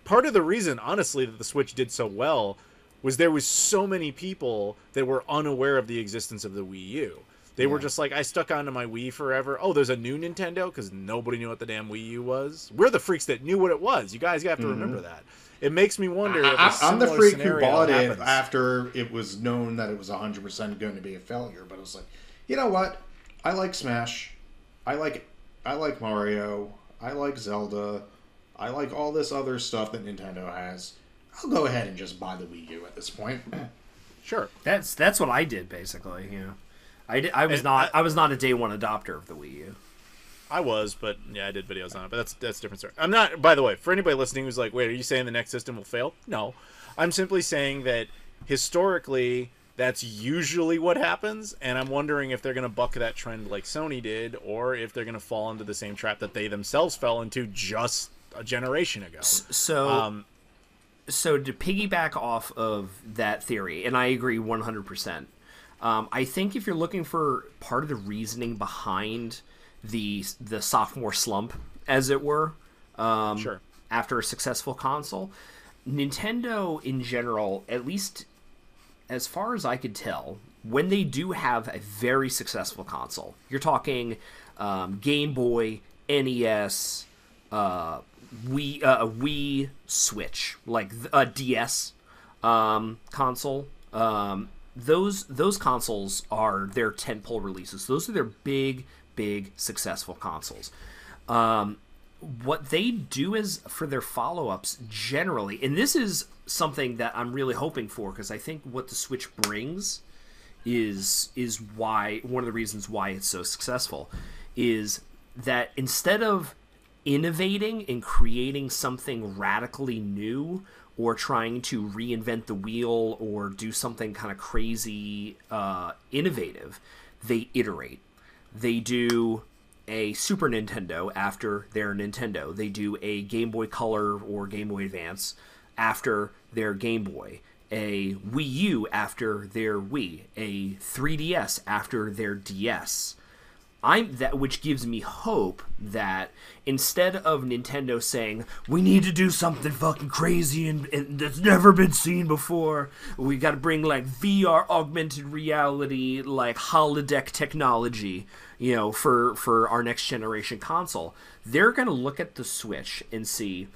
S3: Part of the reason, honestly, that the Switch did so well was there was so many people that were unaware of the existence of the Wii U. They were just like, I stuck onto my Wii forever. Oh, there's a new Nintendo? Because nobody knew what the damn Wii U was. We're the freaks that knew what it was. You guys have to remember that. It makes me wonder if
S1: I'm the freak who bought
S3: happens.
S1: it after it was known that it was 100% going to be a failure. But it was like, you know what? I like Smash. I like Mario. I like Zelda. I like all this other stuff that Nintendo has. I'll go ahead and just buy the Wii U at this point.
S3: Sure.
S4: That's what I did, basically, you know. I was not a day one adopter of the Wii U.
S3: I was, but yeah, I did videos on it. But that's a different story. I'm not. By the way, for anybody listening who's like, "Wait, are you saying the next system will fail?" No, I'm simply saying that historically, that's usually what happens, and I'm wondering if they're going to buck that trend like Sony did, or if they're going to fall into the same trap that they themselves fell into just a generation ago.
S4: So to piggyback off of that theory, and I agree 100%. I think if you're looking for part of the reasoning behind the sophomore slump, as it were,
S3: Sure.
S4: after a successful console, Nintendo in general, at least as far as I could tell, when they do have a very successful console, you're talking Game Boy, NES, Wii, Switch, like a DS console. Those consoles are their tentpole releases. Those are their big successful consoles. What they do is for their follow-ups generally, and this is something that I'm really hoping for, because I think what the Switch brings is why one of the reasons why it's so successful is that instead of innovating and creating something radically new or trying to reinvent the wheel or do something kind of crazy innovative, they iterate. They do a Super Nintendo after their Nintendo. They do a Game Boy Color or Game Boy Advance after their Game Boy. A Wii U after their Wii. A 3DS after their DS. Which gives me hope that instead of Nintendo saying, we need to do something fucking crazy and that's never been seen before, we got to bring like VR augmented reality, like holodeck technology, for our next generation console, they're going to look at the Switch and see,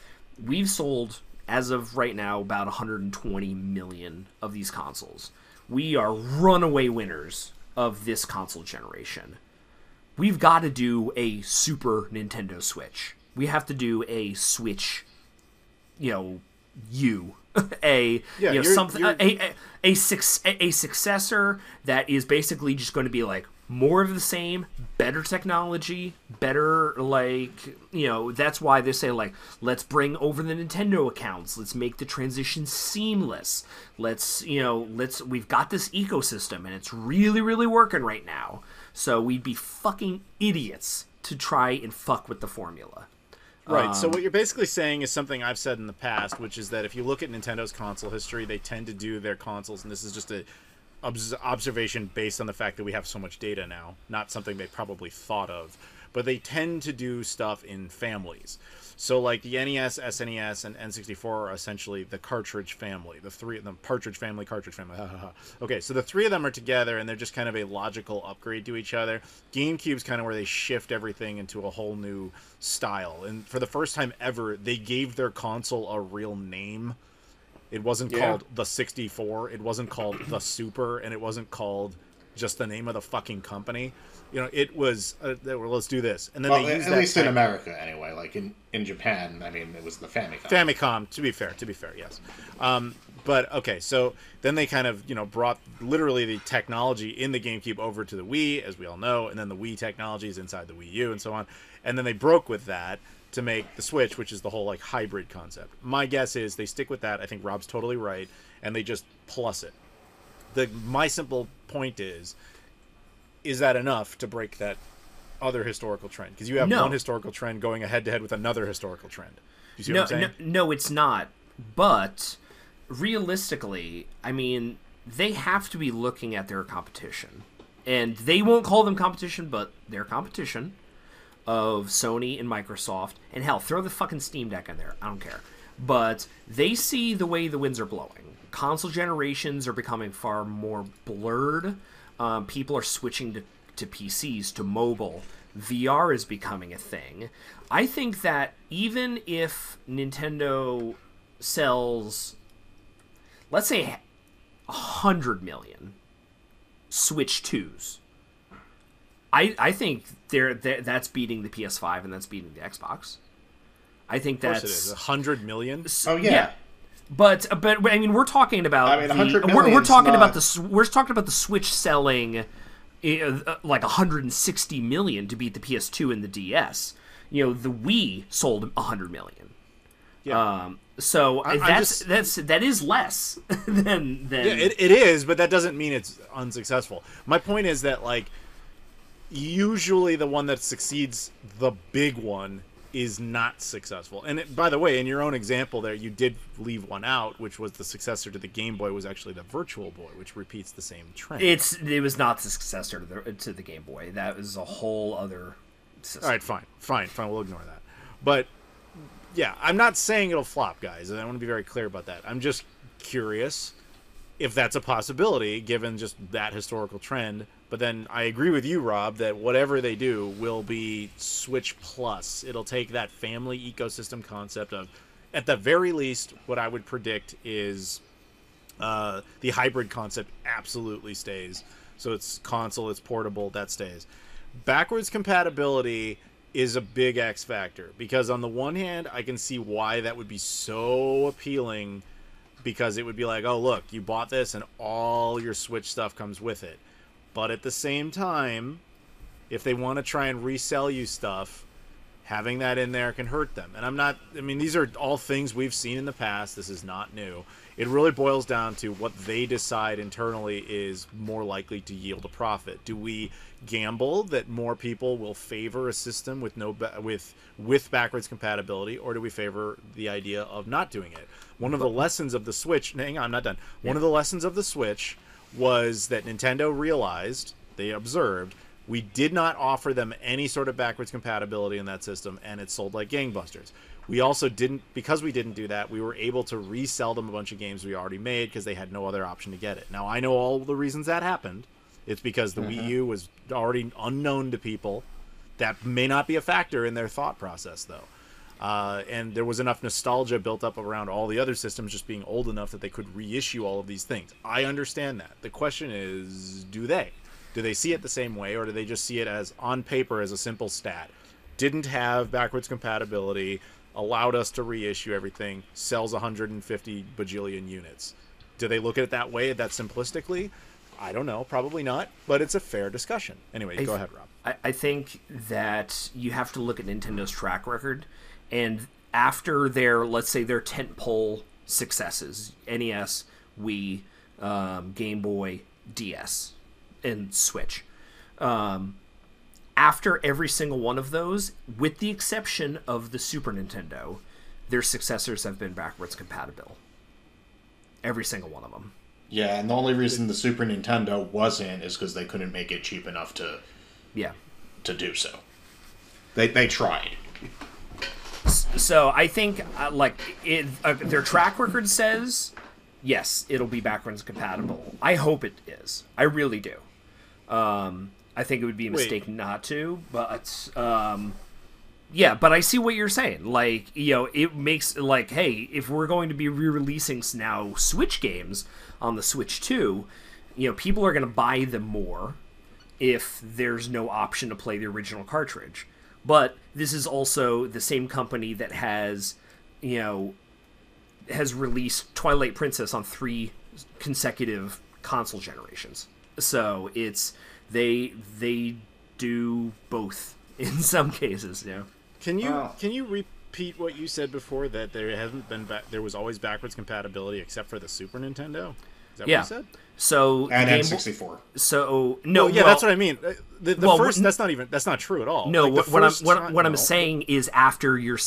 S4: we've sold, as of right now, about 120 million of these consoles. We are runaway winners of this console generation. We've got to do a Super Nintendo Switch. We have to do a Switch, a successor that is basically just going to be like more of the same, better technology, better that's why they say like, let's bring over the Nintendo accounts, let's make the transition seamless. We've got this ecosystem and it's really, really working right now. So we'd be fucking idiots to try and fuck with the formula.
S3: Right, so what you're basically saying is something I've said in the past, which is that if you look at Nintendo's console history, they tend to do their consoles, and this is just a observation based on the fact that we have so much data now, not something they probably thought of, but they tend to do stuff in families. So like the NES, SNES, and N64 are essentially the cartridge family. The three of them, cartridge family. Okay, so the three of them are together, and they're just kind of a logical upgrade to each other. GameCube's kind of where they shift everything into a whole new style. And for the first time ever, they gave their console a real name. It wasn't called the 64, it wasn't called the Super, and it wasn't called just the name of the fucking company. It was, let's do this. And then they used
S1: at least in America, anyway. Like in Japan, I mean, it was the Famicom.
S3: Famicom, to be fair, yes. But, okay, so then they kind of, brought literally the technology in the GameCube over to the Wii, as we all know, and then the Wii technology is inside the Wii U and so on. And then they broke with that to make the Switch, which is the whole, hybrid concept. My guess is they stick with that. I think Rob's totally right, and they just plus it. My simple point is that enough to break that other historical trend? Because you have one historical trend going head-to-head with another historical trend. You see what I'm saying?
S4: No, it's not. But realistically, I mean, they have to be looking at their competition. And they won't call them competition, but their competition of Sony and Microsoft. And hell, throw the fucking Steam Deck in there. I don't care. But they see the way the winds are blowing. Console generations are becoming far more blurred. People are switching to PCs, to mobile. VR is becoming a thing. I think that even if Nintendo sells, let's say, 100 million Switch 2s, I think that's beating the PS5 and that's beating the Xbox. I think that's...
S3: Of course it is. 100 million?
S1: Oh, yeah.
S4: But I mean, we're talking about.
S1: I mean, 100
S4: we're talking about the Switch selling like 160 million to beat the PS2 and the DS. You know, the Wii sold 100 million.
S3: Yeah.
S4: So that is less than.
S3: Yeah, it is, but that doesn't mean it's unsuccessful. My point is that, like, usually the one that succeeds, the big one, is not successful. And by the way, in your own example there, you did leave one out, which was the successor to the Game Boy was actually the Virtual Boy, which repeats the same trend.
S4: It was not the successor to the Game Boy. That was a whole other system.
S3: All right, fine. We'll ignore that. But yeah, I'm not saying it'll flop, guys. And I want to be very clear about that. I'm just curious if that's a possibility, given just that historical trend. But then I agree with you, Rob, that whatever they do will be Switch Plus. It'll take that family ecosystem concept of, at the very least, what I would predict is the hybrid concept absolutely stays. So it's console, it's portable, that stays. Backwards compatibility is a big X factor, because on the one hand, I can see why that would be so appealing, because it would be like, oh, look, you bought this and all your Switch stuff comes with it. But at the same time, if they want to try and resell you stuff, having that in there can hurt them. And these are all things we've seen in the past. This is not new. It really boils down to what they decide internally is more likely to yield a profit. Do we gamble that more people will favor a system with with backwards compatibility, or do we favor the idea of not doing it? One of the lessons of the Switch, hang on, I'm not done. One of the lessons of the Switch was that Nintendo realized, they observed, we did not offer them any sort of backwards compatibility in that system, and it sold like gangbusters. We also didn't, because we didn't do that, we were able to resell them a bunch of games we already made because they had no other option to get it. Now, I know all the reasons that happened. It's because the Wii U was already unknown to people. That may not be a factor in their thought process, though. And there was enough nostalgia built up around all the other systems just being old enough that they could reissue all of these things. I understand that. The question is, do they? Do they see it the same way, or do they just see it as, on paper, as a simple stat? Didn't have backwards compatibility, allowed us to reissue everything, sells 150 bajillion units. Do they look at it that way, that simplistically? I don't know. Probably not, but it's a fair discussion. Anyway, go ahead, Rob.
S4: I think that you have to look at Nintendo's track record. And after their, let's say, their tentpole successes, NES, Wii, Game Boy, DS, and Switch, after every single one of those, with the exception of the Super Nintendo, their successors have been backwards compatible. Every single one of them.
S1: Yeah, and the only reason the Super Nintendo wasn't is because they couldn't make it cheap enough to do so. They tried.
S4: So I think their track record says, yes, it'll be backwards compatible. I hope it is. I really do. I think it would be a mistake not to, but yeah, but I see what you're saying. Like, you know, it makes, like, hey, if we're going to be re-releasing now Switch games on the Switch 2, you know, people are going to buy them more if there's no option to play the original cartridge. But this is also the same company that has released Twilight Princess on 3 consecutive console generations. So it's they do both in some cases. Yeah.
S3: Can you repeat what you said before, that there was always backwards compatibility except for the Super Nintendo? Is that what you said?
S4: So
S1: and N64.
S4: So no,
S3: that's what I mean. That's not true at all.
S4: No, like what I'm saying is after your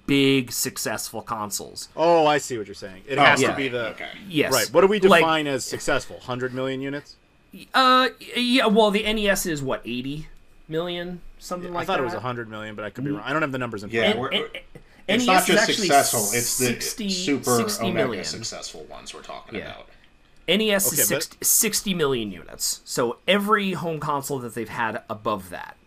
S4: big successful consoles.
S3: Oh, I see what you're saying. It has to be the
S4: yes.
S3: Right. What do we define as successful? 100 million units?
S4: Yeah. Well, the NES is what, 80 million, something like that.
S3: I thought it was 100 million, but I could be wrong. I don't have the numbers in
S1: front.
S3: Yeah.
S1: It's not just successful; it's the
S4: 60,
S1: super
S4: 60
S1: Omega
S4: million.
S1: successful ones we're talking about.
S4: NES is 60 million units. So every home console that they've had above that.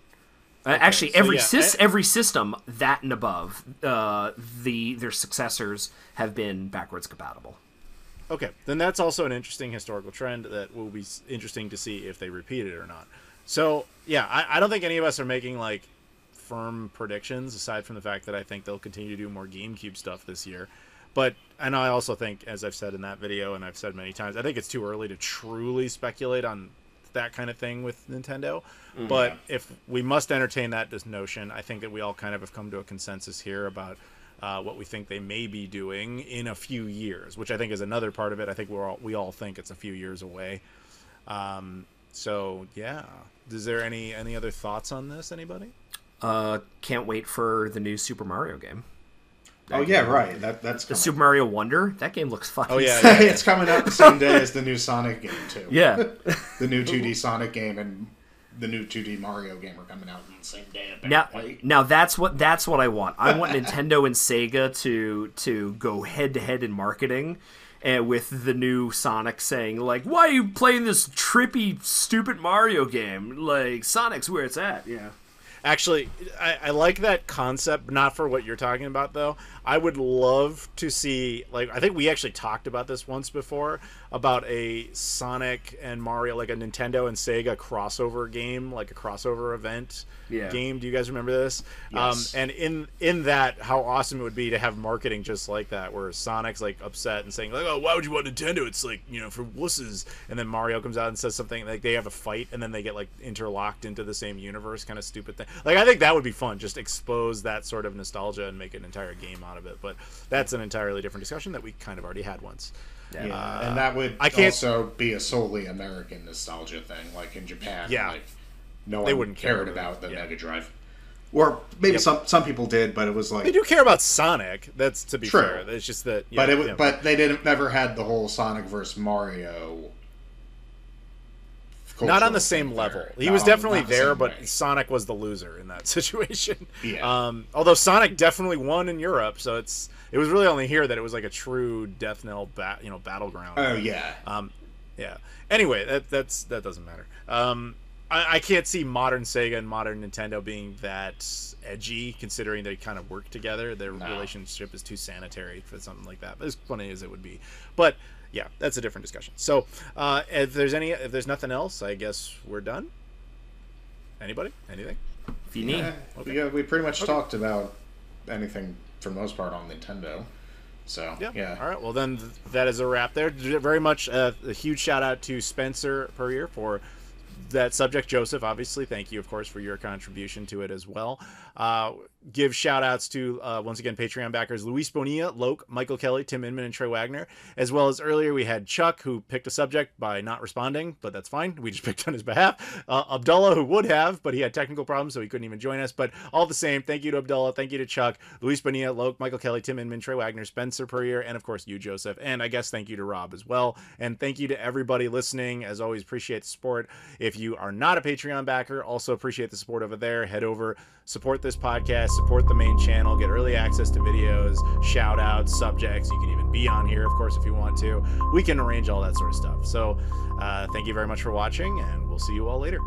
S4: Actually, every system that and above, their successors have been backwards compatible.
S3: Okay, then that's also an interesting historical trend that will be interesting to see if they repeat it or not. So, yeah, I don't think any of us are making, like, firm predictions, aside from the fact that I think they'll continue to do more GameCube stuff this year. And I also think, as I've said in that video, and I've said many times, I think it's too early to truly speculate on that kind of thing with Nintendo. But if we must entertain this notion, I think that we all kind of have come to a consensus here about what we think they may be doing in a few years, which I think is another part of it. I think we all think it's a few years away. So yeah, is there any other thoughts on this? Anybody?
S4: Can't wait for the new Super Mario game.
S1: Right. That's
S4: the Super Mario Wonder. That game looks fucking.
S3: Oh yeah.
S1: It's coming out the same day as the new Sonic game too.
S4: Yeah.
S1: The new 2D Sonic game and the new 2D Mario game are coming out on the same day. Apparently.
S4: Now that's what I want. I want Nintendo and Sega to go head to head in marketing, and with the new Sonic saying like, "Why are you playing this trippy, stupid Mario game? Like Sonic's where it's at." Yeah.
S3: Actually, I like that concept, not for what you're talking about, though. I would love to see, like, I think we actually talked about this once before, about a Sonic and Mario, like a Nintendo and Sega crossover game, like a crossover event game. Do you guys remember this?
S1: Yes.
S3: And in that, how awesome it would be to have marketing just like that, where Sonic's, like, upset and saying, like, oh, why would you want Nintendo? It's, like, for wusses. And then Mario comes out and says something, like, they have a fight, and then they get, like, interlocked into the same universe, kind of stupid thing. Like, I think that would be fun, just expose that sort of nostalgia and make an entire game out of it. But that's an entirely different discussion that we kind of already had once.
S1: Yeah, and that would also be a solely American nostalgia thing, like in Japan.
S3: Yeah,
S1: like no
S3: they
S1: one
S3: wouldn't
S1: cared
S3: care
S1: about the Mega Drive, or maybe some people did, but it was like
S3: they do care about Sonic. That's to be
S1: true.
S3: fair. It's just that,
S1: but they never had the whole Sonic versus Mario.
S3: Not on the same level. He was definitely there, but Sonic was the loser in that situation.
S1: Yeah.
S3: Although Sonic definitely won in Europe, so it was really only here that it was like a true death knell battleground.
S1: Oh yeah.
S3: Yeah. Anyway, that doesn't matter. I can't see modern Sega and modern Nintendo being that edgy, considering they kind of work together. Their relationship is too sanitary for something like that. But as funny as it would be, but. Yeah, that's a different discussion. So, if there's nothing else, I guess we're done. Anybody? Anything?
S4: Fini.
S1: Okay. We pretty much talked about anything for the most part on Nintendo. So, yeah.
S3: All right, well then that is a wrap there. Very much a huge shout out to Spencer Purrier for that subject. Joseph, obviously, thank you, of course, for your contribution to it as well. Give shout outs to, once again, Patreon backers Luis Bonilla, Loke, Michael Kelly, Tim Inman, and Trey Wagner. As well as earlier, we had Chuck, who picked a subject by not responding, but that's fine. We just picked on his behalf. Abdullah, who would have, but he had technical problems, so he couldn't even join us. But all the same, thank you to Abdullah, thank you to Chuck, Luis Bonilla, Loke, Michael Kelly, Tim Inman, Trey Wagner, Spencer Purrier, and of course you, Joseph. And I guess thank you to Rob as well. And thank you to everybody listening. As always, appreciate the support. If you are not a Patreon backer, also appreciate the support over there. Head over, support this podcast, support the main channel, get early access to videos, shout outs, subjects. You can even be on here, of course, if you want to. We can arrange all that sort of stuff. So thank you very much for watching, and we'll see you all later.